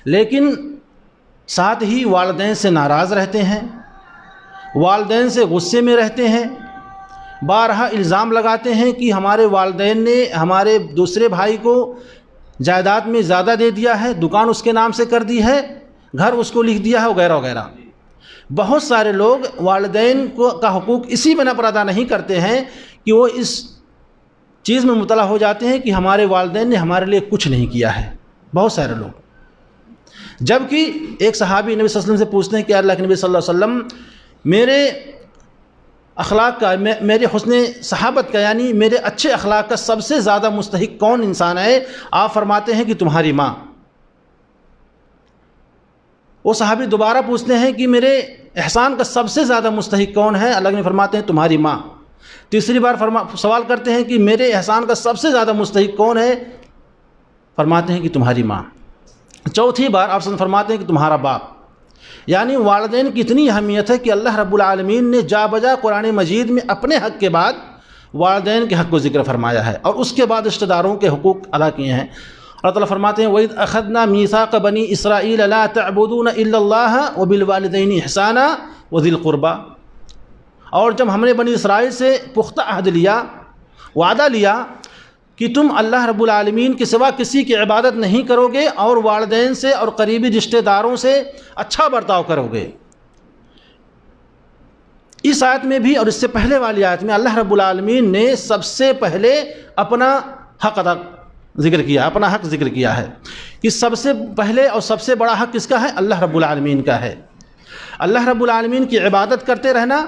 لیکن ساتھ ہی والدین سے ناراض رہتے ہیں، والدین سے غصے میں رہتے ہیں، بارہا الزام لگاتے ہیں کہ ہمارے والدین نے ہمارے دوسرے بھائی کو جائیداد میں زیادہ دے دیا ہے، دکان اس کے نام سے کر دی ہے، گھر اس کو لکھ دیا ہے، وغیرہ وغیرہ۔ بہت سارے لوگ والدین کا حقوق اسی بنا پر ادا نہیں کرتے ہیں کہ وہ اس چیز میں مبتلا ہو جاتے ہیں کہ ہمارے والدین نے ہمارے لیے کچھ نہیں کیا ہے، بہت سارے لوگ۔ جبکہ ایک صحابی نبی صلی اللہ علیہ وسلم سے پوچھتے ہیں کہ اللہ کے نبی صلی اللہ علیہ وسلم میرے اخلاق کا، میرے حسن صحابت کا، یعنی میرے اچھے اخلاق کا سب سے زیادہ مستحق کون انسان ہے؟ آپ فرماتے ہیں کہ تمہاری ماں۔ وہ صحابی دوبارہ پوچھتے ہیں کہ میرے احسان کا سب سے زیادہ مستحق کون ہے؟ اللہ نے فرماتے ہیں تمہاری ماں۔ تیسری بار سوال کرتے ہیں کہ میرے احسان کا سب سے زیادہ مستحق کون ہے؟ فرماتے ہیں کہ تمہاری ماں۔ چوتھی بار آپ فرماتے ہیں کہ تمہارا باپ۔ یعنی والدین کی اتنی اہمیت ہے کہ اللہ رب العالمین نے جا بجا قرآن مجید میں اپنے حق کے بعد والدین کے حق کو ذکر فرمایا ہے اور اس کے بعد رشتہ داروں کے حقوق ادا کیے ہیں۔ اللہ تعالیٰ فرماتے ہیں وَإِذْ أَخَذْنَا مِيثَاقَ بَنِي إِسْرَائِيلَ لَا تَعْبُدُونَ إِلَّا اللَّهَ وَبِالْوَالِدَيْنِ إِحْسَانًا وَذِي الْقُرْبَىٰ، اور جب ہم نے بنی اسرائیل سے پختہ عہد لیا، وعدہ لیا کہ تم اللہ رب العالمین کے سوا کسی کی عبادت نہیں کرو گے اور والدین سے اور قریبی رشتہ داروں سے اچھا برتاؤ کرو گے۔ اس آیت میں بھی اور اس سے پہلے والی آیت میں اللہ رب العالمین نے سب سے پہلے اپنا حق ادا ذکر کیا، اپنا حق ذکر کیا ہے کہ سب سے پہلے اور سب سے بڑا حق کس کا ہے؟ اللہ رب العالمین کا ہے۔ اللہ رب العالمین کی عبادت کرتے رہنا،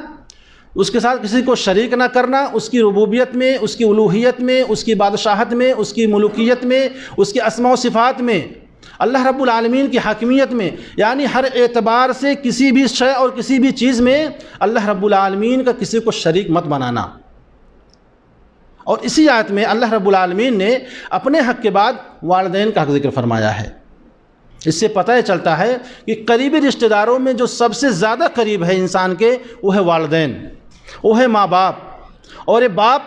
اس کے ساتھ کسی کو شریک نہ کرنا، اس کی ربوبیت میں، اس کی الوہیت میں، اس کی بادشاہت میں، اس کی ملوکیت میں، اس کے اسماء و صفات میں، اللہ رب العالمین کی حاکمیت میں، یعنی ہر اعتبار سے کسی بھی شے اور کسی بھی چیز میں اللہ رب العالمین کا کسی کو شریک مت بنانا۔ اور اسی آیت میں اللہ رب العالمین نے اپنے حق کے بعد والدین کا حق ذکر فرمایا ہے۔ اس سے پتہ چلتا ہے کہ قریبی رشتہ داروں میں جو سب سے زیادہ قریب ہے انسان کے وہ ہے والدین، وہ ہے ماں باپ۔ اور یہ باپ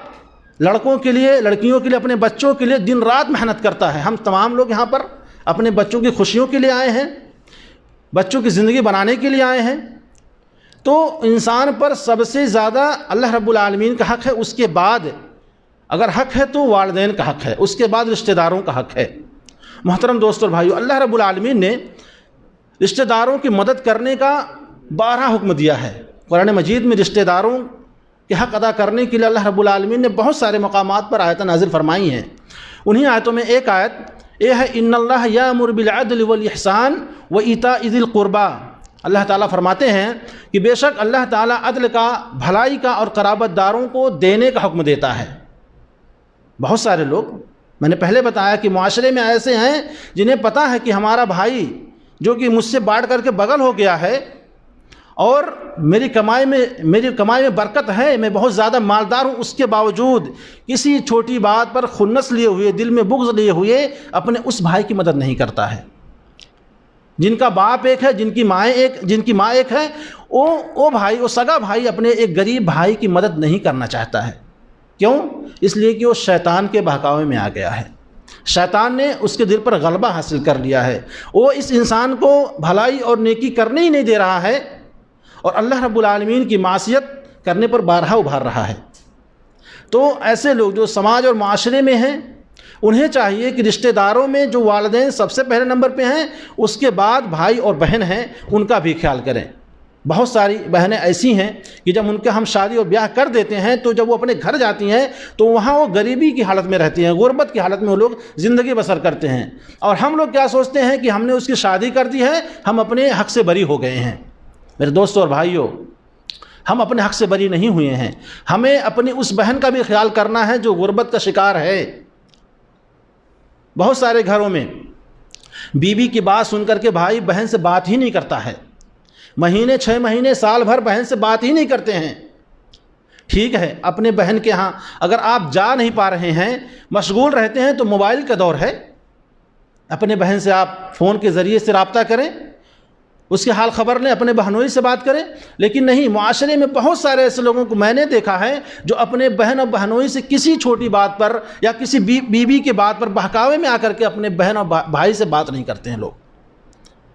لڑکوں کے لیے، لڑکیوں کے لیے، اپنے بچوں کے لیے دن رات محنت کرتا ہے۔ ہم تمام لوگ یہاں پر اپنے بچوں کی خوشیوں کے لیے آئے ہیں، بچوں کی زندگی بنانے کے لیے آئے ہیں۔ تو انسان پر سب سے زیادہ اللہ رب العالمین کا حق ہے، اس کے بعد اگر حق ہے تو والدین کا حق ہے، اس کے بعد رشتہ داروں کا حق ہے۔ محترم دوستو اور بھائیو، اللہ رب العالمین نے رشتہ داروں کی مدد کرنے کا 12 حکم دیا ہے۔ قرآن مجید میں رشتہ داروں کے حق ادا کرنے کے لیے اللہ رب العالمین نے بہت سارے مقامات پر آیتیں نازل فرمائی ہیں۔ انہی آیتوں میں ایک آیت یہ ہے ان اللہ یامر بالعدل والاحسان وایتاء ذی القربى۔ اللہ تعالیٰ فرماتے ہیں کہ بے شک اللہ تعالیٰ عدل کا، بھلائی کا اور قرابت داروں کو دینے کا حکم دیتا ہے۔ بہت سارے لوگ، میں نے پہلے بتایا کہ معاشرے میں ایسے ہیں جنہیں پتہ ہے کہ ہمارا بھائی جو کہ مجھ سے بانٹ کر کے بغل ہو گیا ہے اور میری کمائی میں برکت ہے، میں بہت زیادہ مالدار ہوں، اس کے باوجود کسی چھوٹی بات پر خنث لیے ہوئے، دل میں بغض لیے ہوئے اپنے اس بھائی کی مدد نہیں کرتا ہے۔ جن کا باپ ایک ہے، جن کی ماں ایک ہے، وہ بھائی، وہ سگا بھائی اپنے ایک غریب بھائی کی مدد نہیں کرنا چاہتا ہے۔ کیوں؟ اس لیے کہ وہ شیطان کے بہکاوے میں آ گیا ہے، شیطان نے اس کے دل پر غلبہ حاصل کر لیا ہے، وہ اس انسان کو بھلائی اور نیکی کرنے ہی نہیں دے رہا ہے اور اللہ رب العالمین کی معصیت کرنے پر بارہا ابھار رہا ہے۔ تو ایسے لوگ جو سماج اور معاشرے میں ہیں انہیں چاہیے کہ رشتہ داروں میں جو والدین سب سے پہلے نمبر پہ ہیں، اس کے بعد بھائی اور بہن ہیں، ان کا بھی خیال کریں۔ بہت ساری بہنیں ایسی ہیں کہ جب ان کا ہم شادی اور بیاہ کر دیتے ہیں تو جب وہ اپنے گھر جاتی ہیں تو وہاں وہ غریبی کی حالت میں رہتی ہیں، غربت کی حالت میں وہ لوگ زندگی بسر کرتے ہیں، اور ہم لوگ کیا سوچتے ہیں کہ ہم نے اس کی شادی کر دی ہے، ہم اپنے حق سے بری ہو گئے ہیں۔ میرے دوستوں اور بھائیوں، ہم اپنے حق سے بری نہیں ہوئے ہیں، ہمیں اپنی اس بہن کا بھی خیال کرنا ہے جو غربت کا شکار ہے۔ بہت سارے گھروں میں بیوی کی بات سن کر کے بھائی بہن سے بات ہی نہیں کرتا ہے، مہینے 6 مہینے سال بھر بہن سے بات ہی نہیں کرتے ہیں۔ ٹھیک ہے، اپنے بہن کے ہاں اگر آپ جا نہیں پا رہے ہیں، مشغول رہتے ہیں، تو موبائل کا دور ہے، اپنے بہن سے آپ فون کے ذریعے سے رابطہ کریں، اس کے حال خبر لیں، اپنے بہنوئی سے بات کریں۔ لیکن نہیں، معاشرے میں بہت سارے ایسے لوگوں کو میں نے دیکھا ہے جو اپنے بہن اور بہنوئی سے کسی چھوٹی بات پر یا کسی بیوی کی بات پر بہکاوے میں آ کر کے اپنے بہن اور بھائی سے بات نہیں کرتے ہیں۔ لوگ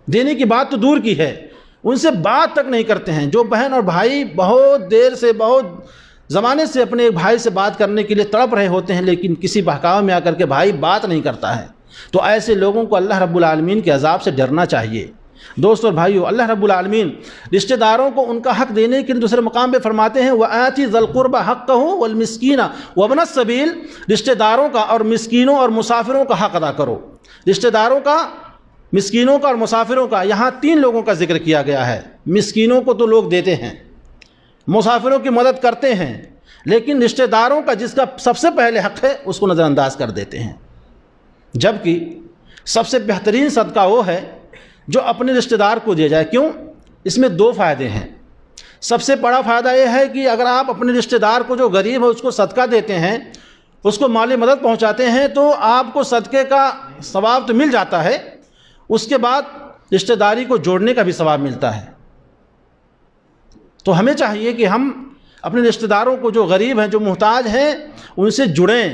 دینے کی بات تو دور کی ہے، ان سے بات تک نہیں کرتے ہیں۔ جو بہن اور بھائی بہت دیر سے، بہت زمانے سے اپنے بھائی سے بات کرنے کے لیے تڑپ رہے ہوتے ہیں، لیکن کسی بہکاوے میں آ کر کے بھائی بات نہیں کرتا ہے، تو ایسے لوگوں کو اللہ رب العالمین کے عذاب سے ڈرنا چاہیے۔ دوستو اور بھائیو، اللہ رب العالمین رشتہ داروں کو ان کا حق دینے کے لیے دوسرے مقام پہ فرماتے ہیں وَآتِ ذَا الْقُرْبَى حَقَّهُ وَالْمِسْكِينَ وَابْنَ السَّبِيلِ، رشتہ داروں کا اور مسکینوں اور مسافروں کا حق ادا کرو۔ رشتہ داروں کا، مسکینوں کا اور مسافروں کا، یہاں 3 لوگوں کا ذکر کیا گیا ہے۔ مسکینوں کو تو لوگ دیتے ہیں، مسافروں کی مدد کرتے ہیں، لیکن رشتہ داروں کا جس کا سب سے پہلے حق ہے اس کو نظر انداز کر دیتے ہیں۔ جبکہ سب سے بہترین صدقہ وہ ہے جو اپنے رشتہ دار کو دیا جائے۔ کیوں؟ اس میں 2 فائدے ہیں۔ سب سے بڑا فائدہ یہ ہے کہ اگر آپ اپنے رشتہ دار کو جو غریب ہے اس کو صدقہ دیتے ہیں، اس کو مالی مدد پہنچاتے ہیں، تو آپ کو صدقے کا ثواب تو مل جاتا ہے، اس کے بعد رشتہ داری کو جوڑنے کا بھی ثواب ملتا ہے۔ تو ہمیں چاہیے کہ ہم اپنے رشتہ داروں کو جو غریب ہیں، جو محتاج ہیں، ان سے جڑیں،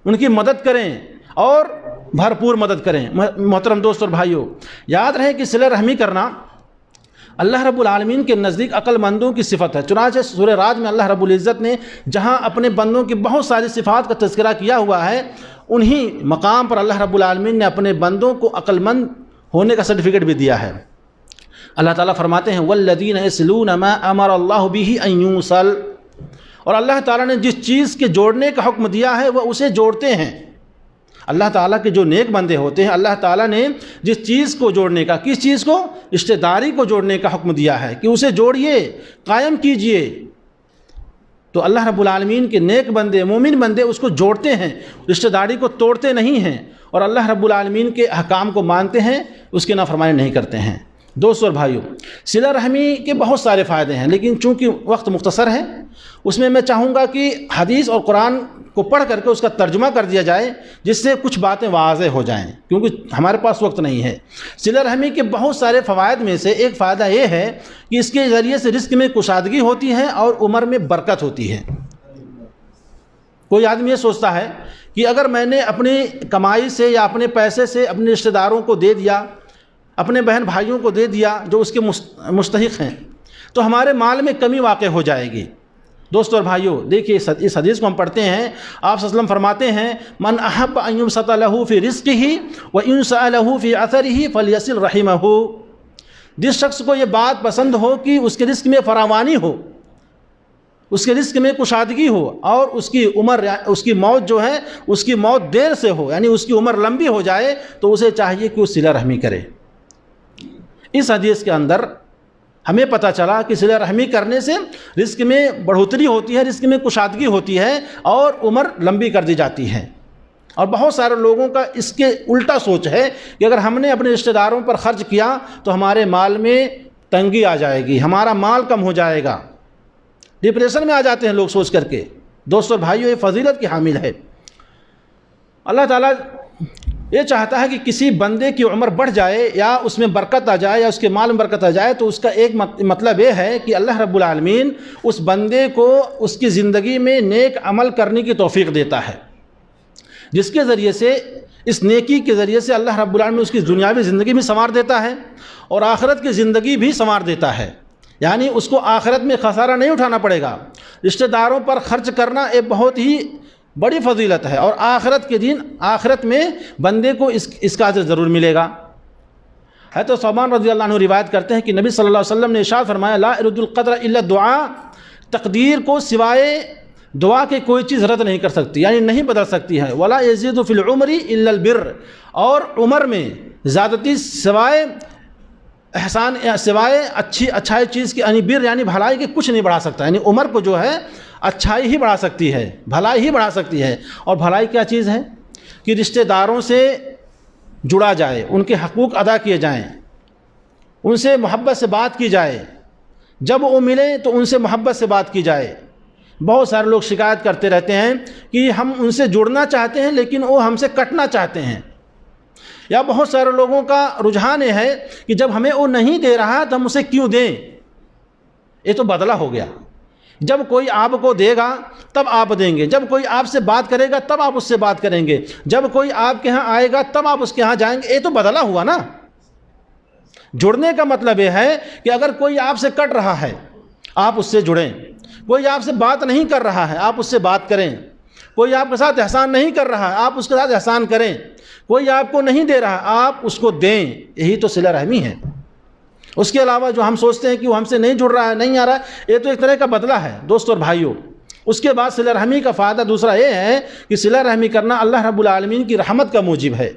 ان کی مدد کریں اور بھرپور مدد کریں۔ محترم دوست اور بھائیوں، یاد رہے کہ صلہ رحمی کرنا اللہ رب العالمین کے نزدیک عقل مندوں کی صفت ہے۔ چنانچہ سورہ رعد میں اللہ رب العزت نے جہاں اپنے بندوں کی بہت ساری صفات کا تذکرہ کیا ہوا ہے، انہی مقام پر اللہ رب العالمین نے اپنے بندوں کو عقل مند ہونے کا سرٹیفکیٹ بھی دیا ہے۔ اللہ تعالیٰ فرماتے ہیں وَالَّذِينَ يَصْلُونَ مَا أَمَرَ اللَّهُ بِهِ أَن يُوصَلَ، اور اللہ تعالیٰ نے جس چیز کے جوڑنے کا حکم دیا ہے وہ اسے جوڑتے ہیں۔ اللہ تعالیٰ کے جو نیک بندے ہوتے ہیں، اللہ تعالیٰ نے جس چیز کو جوڑنے کا، کس چیز کو؟ رشتہ داری کو جوڑنے کا حکم دیا ہے کہ اسے جوڑیے، قائم کیجئے۔ تو اللہ رب العالمین کے نیک بندے، مومن بندے اس کو جوڑتے ہیں، رشتہ داری کو توڑتے نہیں ہیں، اور اللہ رب العالمین کے احکام کو مانتے ہیں، اس کی نافرمانی نہیں کرتے ہیں۔ دوستو اور بھائیوں، صلہ رحمی کے بہت سارے فائدے ہیں، لیکن چونکہ وقت مختصر ہے، اس میں میں چاہوں گا کہ حدیث اور قرآن کو پڑھ کر کے اس کا ترجمہ کر دیا جائے، جس سے کچھ باتیں واضح ہو جائیں، کیونکہ ہمارے پاس وقت نہیں ہے۔ صلہ رحمی کے بہت سارے فوائد میں سے ایک فائدہ یہ ہے کہ اس کے ذریعے سے رزق میں کشادگی ہوتی ہے اور عمر میں برکت ہوتی ہے۔ کوئی آدمی یہ سوچتا ہے کہ اگر میں نے اپنی کمائی سے یا اپنے پیسے سے اپنے رشتہ داروں کو دے دیا، اپنے بہن بھائیوں کو دے دیا جو اس کے مستحق ہیں، تو ہمارے مال میں کمی واقع ہو جائے گی۔ دوستو اور بھائیوں، دیکھیے اس حدیث کو ہم پڑھتے ہیں، آپ صلی اللہ علیہ وسلم فرماتے ہیں من احب ان یبسط له فی رزقه وینسأ له فی اثره فلیصل رحمه، جس شخص کو یہ بات پسند ہو کہ اس کے رزق میں فراوانی ہو، اس کے رزق میں کشادگی ہو، اور اس کی عمر، اس کی موت جو ہے اس کی موت دیر سے ہو، یعنی اس کی عمر لمبی ہو جائے، تو اسے چاہیے کہ وہ صلہ رحمی کرے۔ اس حدیث کے اندر ہمیں پتہ چلا کہ صلہ رحمی کرنے سے رزق میں بڑھوتری ہوتی ہے، رزق میں کشادگی ہوتی ہے اور عمر لمبی کر دی جاتی ہے۔ اور بہت سارے لوگوں کا اس کے الٹا سوچ ہے کہ اگر ہم نے اپنے رشتہ داروں پر خرچ کیا تو ہمارے مال میں تنگی آ جائے گی، ہمارا مال کم ہو جائے گا، ڈپریشن میں آ جاتے ہیں لوگ سوچ کر کے۔ دوستو بھائیو، یہ فضیلت کی حامل ہے۔ اللہ تعالیٰ یہ چاہتا ہے کہ کسی بندے کی عمر بڑھ جائے یا اس میں برکت آ جائے یا اس کے مال میں برکت آ جائے، تو اس کا ایک مطلب یہ ہے کہ اللہ رب العالمین اس بندے کو اس کی زندگی میں نیک عمل کرنے کی توفیق دیتا ہے، جس کے ذریعے سے، اس نیکی کے ذریعے سے اللہ رب العالمین اس کی دنیاوی زندگی بھی سنوار دیتا ہے اور آخرت کی زندگی بھی سنوار دیتا ہے، یعنی اس کو آخرت میں خسارہ نہیں اٹھانا پڑے گا۔ رشتہ داروں پر خرچ کرنا ایک بہت ہی بڑی فضیلت ہے، اور آخرت کے دن آخرت میں بندے کو اس کا اجر ضرور ملے گا۔ حضرت ثوبان رضی اللہ عنہ روایت کرتے ہیں کہ نبی صلی اللہ علیہ وسلم نے ارشاد فرمایا لا يرد القدر الا الدعاء، تقدیر کو سوائے دعا کے کوئی چیز رد نہیں کر سکتی، یعنی نہیں بدل سکتی ہے۔ ولا يزيد في العمر الا البر، اور عمر میں زیادتی سوائے احسان، سوائے اچھائی چیز کی، یعنی بر یعنی بھلائی کے کچھ نہیں بڑھا سکتا، یعنی عمر کو جو ہے اچھائی ہی بڑھا سکتی ہے، بھلائی ہی بڑھا سکتی ہے۔ اور بھلائی کیا چیز ہے؟ کہ رشتہ داروں سے جڑا جائے، ان کے حقوق ادا کیے جائیں، ان سے محبت سے بات کی جائے، جب وہ ملیں تو ان سے محبت سے بات کی جائے۔ بہت سارے لوگ شکایت کرتے رہتے ہیں کہ ہم ان سے جڑنا چاہتے ہیں لیکن وہ ہم سے کٹنا چاہتے ہیں، یا بہت سارے لوگوں کا رجحان یہ ہے کہ جب ہمیں وہ نہیں دے رہا تو ہم اسے کیوں دیں۔ یہ تو بدلہ ہو گیا، جب کوئی آپ کو دے گا تب آپ دیں گے، جب کوئی آپ سے بات کرے گا تب آپ اس سے بات کریں گے، جب کوئی آپ کے ہاں آئے گا تب آپ اس کے ہاں جائیں گے۔ یہ تو بدلہ ہوا نا۔ جڑنے کا مطلب یہ ہے کہ اگر کوئی آپ سے کٹ رہا ہے آپ اس سے جڑیں، کوئی آپ سے بات نہیں کر رہا ہے آپ اس سے بات کریں، کوئی آپ کے ساتھ احسان نہیں کر رہا ہے آپ اس کے ساتھ احسان کریں، کوئی آپ کو نہیں دے رہا آپ اس کو دیں۔ یہی تو صلہ رحمی ہے۔ اس کے علاوہ جو ہم سوچتے ہیں کہ وہ ہم سے نہیں جڑ رہا ہے، نہیں آ رہا ہے، یہ تو ایک طرح کا بدلہ ہے دوستو اور بھائیوں۔ اس کے بعد صلہ رحمی کا فائدہ دوسرا یہ ہے کہ صلہ رحمی کرنا اللہ رب العالمین کی رحمت کا موجب ہے۔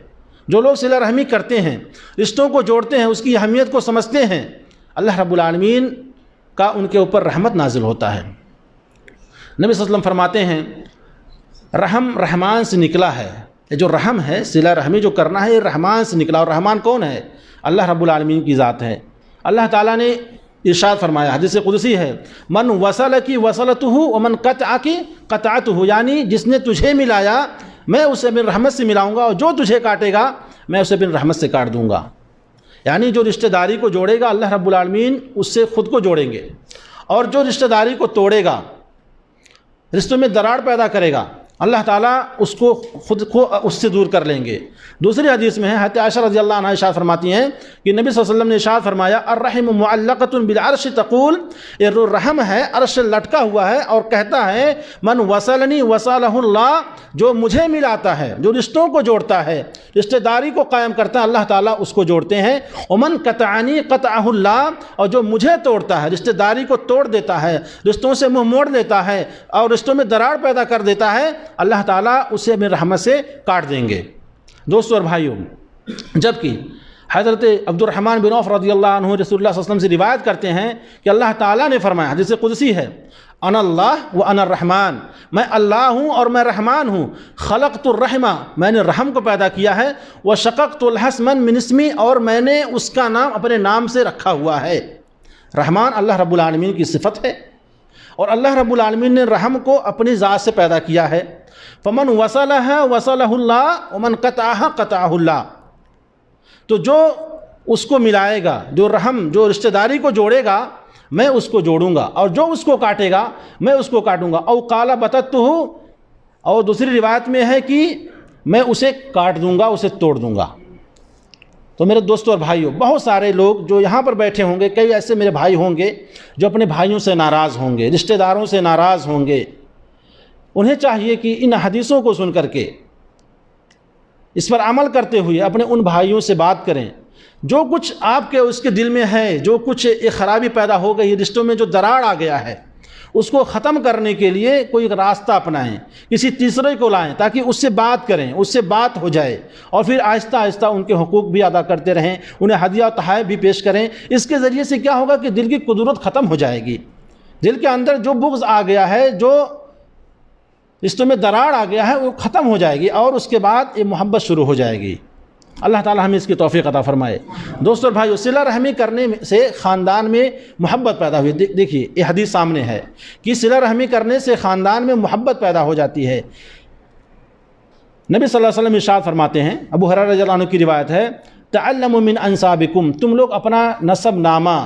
جو لوگ صلہ رحمی کرتے ہیں، رشتوں کو جوڑتے ہیں، اس کی اہمیت کو سمجھتے ہیں، اللہ رب العالمین کا ان کے اوپر رحمت نازل ہوتا ہے۔ نبی صلی اللہ علیہ وسلم فرماتے ہیں رحم رحمان سے نکلا ہے۔ یہ جو رحم ہے، صلہ رحمی جو کرنا ہے، یہ رحمان سے نکلا۔ اور رحمان کون ہے؟ اللہ رب العالمین کی ذات ہے۔ اللہ تعالیٰ نے ارشاد فرمایا، حدیث قدسی ہے، من وصلک وصلتہ ومن قطعک قطعتہ، یعنی جس نے تجھے ملایا میں اسے اپنی رحمت سے ملاؤں گا، اور جو تجھے کاٹے گا میں اسے اپنی رحمت سے کاٹ دوں گا۔ یعنی جو رشتہ داری کو جوڑے گا اللہ رب العالمین اس سے خود کو جوڑیں گے، اور جو رشتہ داری کو توڑے گا، رشتوں میں دراڑ پیدا کرے گا، اللہ تعالیٰ اس کو خود کو اس سے دور کر لیں گے۔ دوسری حدیث میں ہے، حضرت عائشہ رضی اللہ عنہا ارشاد فرماتی ہیں کہ نبی صلی اللہ علیہ وسلم نے ارشاد فرمایا الرحم معلقۃ بالعرش تقول، یہ جو رحم ہے عرش سے لٹکا ہوا ہے اور کہتا ہے من وصلنی وصلہ اللہ، جو مجھے ملاتا ہے، جو رشتوں کو جوڑتا ہے، رشتہ داری کو قائم کرتا ہے، اللہ تعالیٰ اس کو جوڑتے ہیں۔ ومن قطعنی قطعہ اللہ، اور جو مجھے توڑتا ہے، رشتہ داری کو توڑ دیتا ہے، رشتوں سے منہ موڑ دیتا ہے اور رشتوں میں دراڑ پیدا کر دیتا ہے، اللہ تعالیٰ اسے اپنی رحمت سے کاٹ دیں گے۔ دوستو اور بھائیوں، جبکہ حضرت عبد الرحمن بن عوف رضی اللہ عنہ رسول اللہ صلی اللہ علیہ وسلم سے روایت کرتے ہیں کہ اللہ تعالیٰ نے فرمایا، حدیث قدسی ہے، انا اللہ و انا الرحمن، میں اللہ ہوں اور میں رحمان ہوں، خلقت الرحمہ، میں نے رحم کو پیدا کیا ہے، وشققت الحسن من اسمی، اور میں نے اس کا نام اپنے نام سے رکھا ہوا ہے۔ رحمان اللہ رب العالمین کی صفت ہے، اور اللہ رب العالمین نے رحم کو اپنی ذات سے پیدا کیا ہے۔ فمن وصلہ وصلہ اللہ ومن قطعہ قطعہ اللہ، تو جو اس کو ملائے گا، جو رحم، جو رشتہ داری کو جوڑے گا میں اس کو جوڑوں گا، اور جو اس کو کاٹے گا میں اس کو کاٹوں گا۔ او قال بتتہ، اور دوسری روایت میں ہے کہ میں اسے کاٹ دوں گا، اسے توڑ دوں گا۔ تو میرے دوستوں اور بھائیوں، بہت سارے لوگ جو یہاں پر بیٹھے ہوں گے، کئی ایسے میرے بھائی ہوں گے جو اپنے بھائیوں سے ناراض ہوں گے، رشتہ داروں سے ناراض ہوں گے۔ انہیں چاہیے کہ ان حدیثوں کو سن کر کے اس پر عمل کرتے ہوئے اپنے ان بھائیوں سے بات کریں۔ جو کچھ آپ کے اس کے دل میں ہے، جو کچھ ایک خرابی پیدا ہو گئی، رشتوں میں جو دراڑ آ گیا ہے، اس کو ختم کرنے کے لیے کوئی راستہ اپنائیں، کسی تیسرے کو لائیں تاکہ اس سے بات کریں، اس سے بات ہو جائے، اور پھر آہستہ آہستہ ان کے حقوق بھی ادا کرتے رہیں، انہیں ہدیہ و تحائف بھی پیش کریں۔ اس کے ذریعے سے کیا ہوگا کہ دل کی قدرت ختم ہو جائے گی، دل کے اندر جو بغض آ گیا ہے، جو رشتوں میں دراڑ آ گیا ہے، وہ ختم ہو جائے گی، اور اس کے بعد یہ محبت شروع ہو جائے گی۔ اللہ تعالی ہمیں اس کی توفیق عطا فرمائے۔ دوستو اور بھائیو، صلہ رحمی کرنے سے خاندان میں محبت پیدا ہوئی۔ دیکھیے یہ حدیث سامنے ہے کہ صلہ رحمی کرنے سے خاندان میں محبت پیدا ہو جاتی ہے۔ نبی صلی اللہ علیہ وسلم ارشاد فرماتے ہیں، ابو ہریرہ رضی اللہ عنہ کی روایت ہے، تعلموا من انسابکم، تم لوگ اپنا نسب نامہ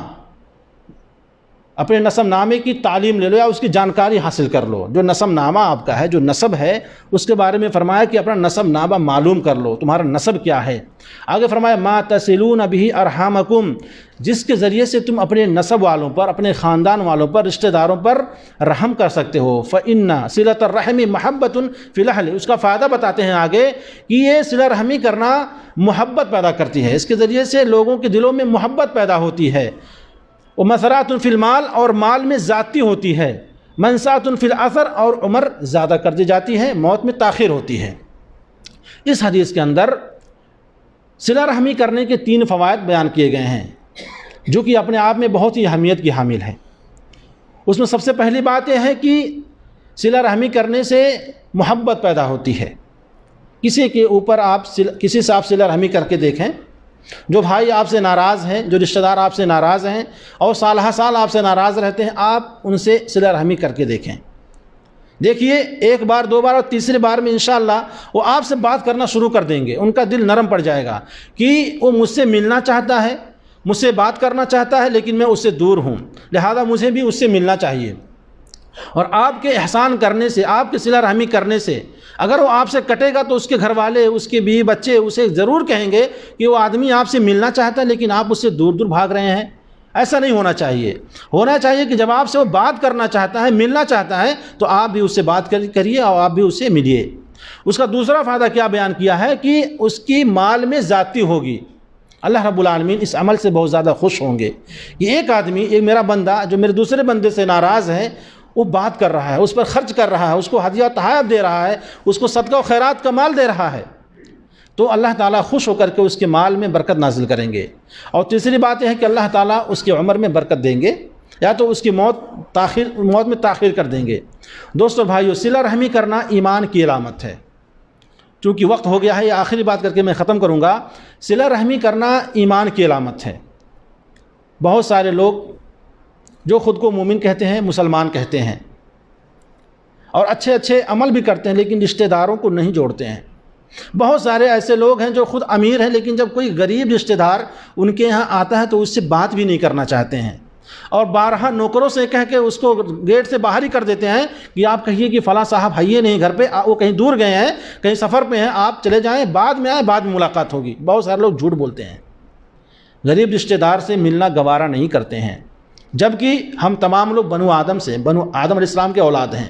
اپنے نسب نامے کی تعلیم لے لو یا اس کی جانکاری حاصل کر لو. جو نسب نامہ آپ کا ہے، جو نسب ہے، اس کے بارے میں فرمایا کہ اپنا نسب نامہ معلوم کر لو، تمہارا نسب کیا ہے. آگے فرمایا ما تصلون به ارحامکم، جس کے ذریعے سے تم اپنے نسب والوں پر، اپنے خاندان والوں پر، رشتہ داروں پر رحم کر سکتے ہو. فإن صلۃ الرحم محبۃ فی الأہل، اس کا فائدہ بتاتے ہیں آگے کہ یہ صلہ رحمی کرنا محبت پیدا کرتی ہے، اس کے ذریعے سے لوگوں کے دلوں میں محبت پیدا ہوتی ہے. ومسرات فی المال، اور مال میں زیادتی ہوتی ہے. منسات فی الاثر، اور عمر زیادہ کر دی جاتی ہے، موت میں تاخیر ہوتی ہے. اس حدیث کے اندر صلہ رحمی کرنے کے 3 فوائد بیان کیے گئے ہیں جو کہ اپنے آپ میں بہت ہی اہمیت کی حامل ہے. اس میں سب سے پہلی بات یہ ہے کہ صلہ رحمی کرنے سے محبت پیدا ہوتی ہے. کسی کے اوپر کسی سے آپ صلہ رحمی کر کے دیکھیں، جو بھائی آپ سے ناراض ہیں، جو رشتہ دار آپ سے ناراض ہیں اور سالہ سال آپ سے ناراض رہتے ہیں، آپ ان سے صلہ رحمی کر کے دیکھیں. دیکھیے 1 بار 2 بار اور تیسری بار میں انشاءاللہ وہ آپ سے بات کرنا شروع کر دیں گے. ان کا دل نرم پڑ جائے گا کہ وہ مجھ سے ملنا چاہتا ہے، مجھ سے بات کرنا چاہتا ہے، لیکن میں اس سے دور ہوں، لہذا مجھے بھی اس سے ملنا چاہیے. اور آپ کے احسان کرنے سے، آپ کے صلہ رحمی کرنے سے، اگر وہ آپ سے کٹے گا تو اس کے گھر والے، اس کے بیوی بچے اسے ضرور کہیں گے کہ وہ آدمی آپ سے ملنا چاہتا ہے لیکن آپ اس سے دور دور بھاگ رہے ہیں. ایسا نہیں ہونا چاہیے. ہونا چاہیے کہ جب آپ سے وہ بات کرنا چاہتا ہے، ملنا چاہتا ہے، تو آپ بھی اس سے بات کریے اور آپ بھی اس سے ملیے. اس کا دوسرا فائدہ کیا بیان کیا ہے کہ اس کی مال میں زیادتی ہوگی. اللہ رب العالمین اس عمل سے بہت زیادہ خوش ہوں گے کہ ایک آدمی، ایک میرا بندہ جو میرے دوسرے بندے سے ناراض ہے، وہ بات کر رہا ہے، اس پر خرچ کر رہا ہے، اس کو ہدیہ تحائف دے رہا ہے، اس کو صدقہ و خیرات کا مال دے رہا ہے، تو اللہ تعالیٰ خوش ہو کر کے اس کے مال میں برکت نازل کریں گے. اور تیسری بات یہ ہے کہ اللہ تعالیٰ اس کی عمر میں برکت دیں گے، یا تو اس کی موت میں تاخیر کر دیں گے. دوستو بھائیو، صلہ رحمی کرنا ایمان کی علامت ہے. چونکہ وقت ہو گیا ہے، یہ آخری بات کر کے میں ختم کروں گا. صلہ رحمی کرنا ایمان کی علامت ہے. بہت سارے لوگ جو خود کو مومن کہتے ہیں، مسلمان کہتے ہیں، اور اچھے اچھے عمل بھی کرتے ہیں، لیکن رشتہ داروں کو نہیں جوڑتے ہیں. بہت سارے ایسے لوگ ہیں جو خود امیر ہیں، لیکن جب کوئی غریب رشتہ دار ان کے یہاں آتا ہے تو اس سے بات بھی نہیں کرنا چاہتے ہیں، اور بارہا نوکروں سے کہہ کے اس کو گیٹ سے باہر ہی کر دیتے ہیں کہ آپ کہیے کہ فلاں صاحب ہے نہیں گھر پہ، وہ کہیں دور گئے ہیں، کہیں سفر پہ ہیں، آپ چلے جائیں، بعد میں آئیں، بعد میں ملاقات ہوگی. بہت سارے لوگ جھوٹ بولتے ہیں، غریب رشتہ دار سے ملنا گوارا نہیں کرتے ہیں، جبکہ ہم تمام لوگ بنو آدم علیہ السلام کے اولاد ہیں.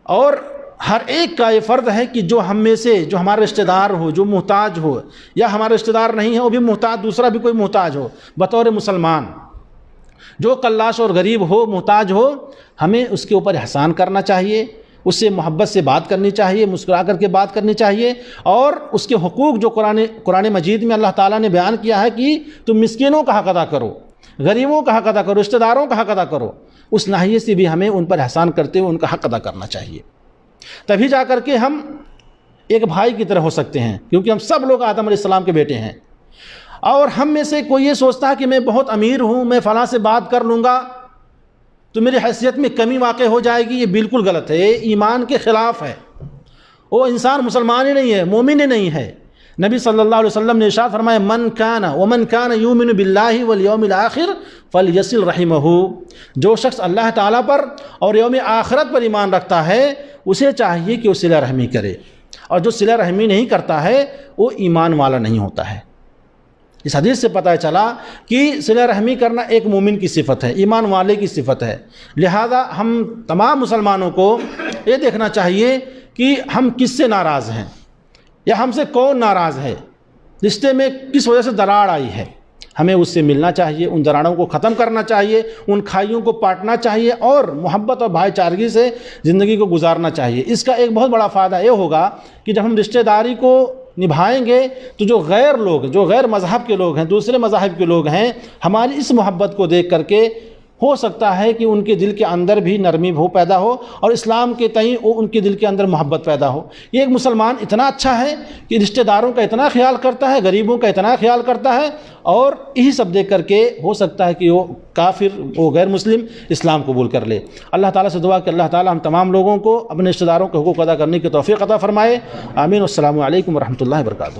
اور ہر ایک کا یہ فرض ہے کہ جو ہم میں سے جو ہمارا رشتہ دار ہو، جو محتاج ہو، یا ہمارا رشتہ دار نہیں ہے وہ بھی محتاج، دوسرا بھی کوئی محتاج ہو، بطور مسلمان جو قلاش اور غریب ہو، محتاج ہو، ہمیں اس کے اوپر احسان کرنا چاہیے، اس سے محبت سے بات کرنی چاہیے، مسکرا کر کے بات کرنی چاہیے. اور اس کے حقوق جو قرآن مجید میں اللہ تعالیٰ نے بیان کیا ہے کہ تم مسکینوں کا حق ادا کرو، غریبوں کا حق ادا کرو، رشتہ داروں کا حق ادا کرو، اس ناحیے سے بھی ہمیں ان پر احسان کرتے ہوئے ان کا حق ادا کرنا چاہیے. تبھی جا کر کے ہم ایک بھائی کی طرح ہو سکتے ہیں، کیونکہ ہم سب لوگ آدم علیہ السلام کے بیٹے ہیں. اور ہم میں سے کوئی یہ سوچتا ہے کہ میں بہت امیر ہوں، میں فلاں سے بات کر لوں گا تو میری حیثیت میں کمی واقع ہو جائے گی، یہ بالکل غلط ہے، یہ ایمان کے خلاف ہے. وہ انسان مسلمان ہی نہیں ہے، مومن ہی نہیں ہے. نبی صلی اللہ علیہ وسلم نے ارشاد فرمایا ومن کان یؤمن باللہ والیوم الآخر فلیصل رحمہ، جو شخص اللہ تعالیٰ پر اور یوم آخرت پر ایمان رکھتا ہے اسے چاہیے کہ وہ صلہ رحمی کرے، اور جو صلہ رحمی نہیں کرتا ہے وہ ایمان والا نہیں ہوتا ہے. اس حدیث سے پتہ چلا کہ صلہ رحمی کرنا ایک مومن کی صفت ہے، ایمان والے کی صفت ہے. لہذا ہم تمام مسلمانوں کو یہ دیکھنا چاہیے کہ ہم کس سے ناراض ہیں، یا ہم سے کون ناراض ہے، رشتے میں کس وجہ سے دراڑ آئی ہے. ہمیں اس سے ملنا چاہیے، ان دراڑوں کو ختم کرنا چاہیے، ان کھائیوں کو پاٹنا چاہیے، اور محبت اور بھائی چارگی سے زندگی کو گزارنا چاہیے. اس کا ایک بہت بڑا فائدہ یہ ہوگا کہ جب ہم رشتہ داری کو نبھائیں گے تو جو غیر مذہب کے لوگ ہیں، دوسرے مذاہب کے لوگ ہیں، ہماری اس محبت کو دیکھ کر کے ہو سکتا ہے کہ ان کے دل کے اندر بھی نرمی پیدا ہو، اور اسلام کے تئیں ان کے دل کے اندر محبت پیدا ہو. یہ ایک مسلمان اتنا اچھا ہے کہ رشتہ داروں کا اتنا خیال کرتا ہے، غریبوں کا اتنا خیال کرتا ہے، اور یہی سب دیکھ کر کے ہو سکتا ہے کہ وہ کافر، وہ غیر مسلم اسلام قبول کر لے. اللہ تعالیٰ سے دعا کہ اللہ تعالیٰ ہم تمام لوگوں کو اپنے رشتہ داروں کے حقوق ادا کرنے کی توفیق عطا فرمائے. آمین. والسلام علیکم ورحمۃ اللہ وبرکاتہ.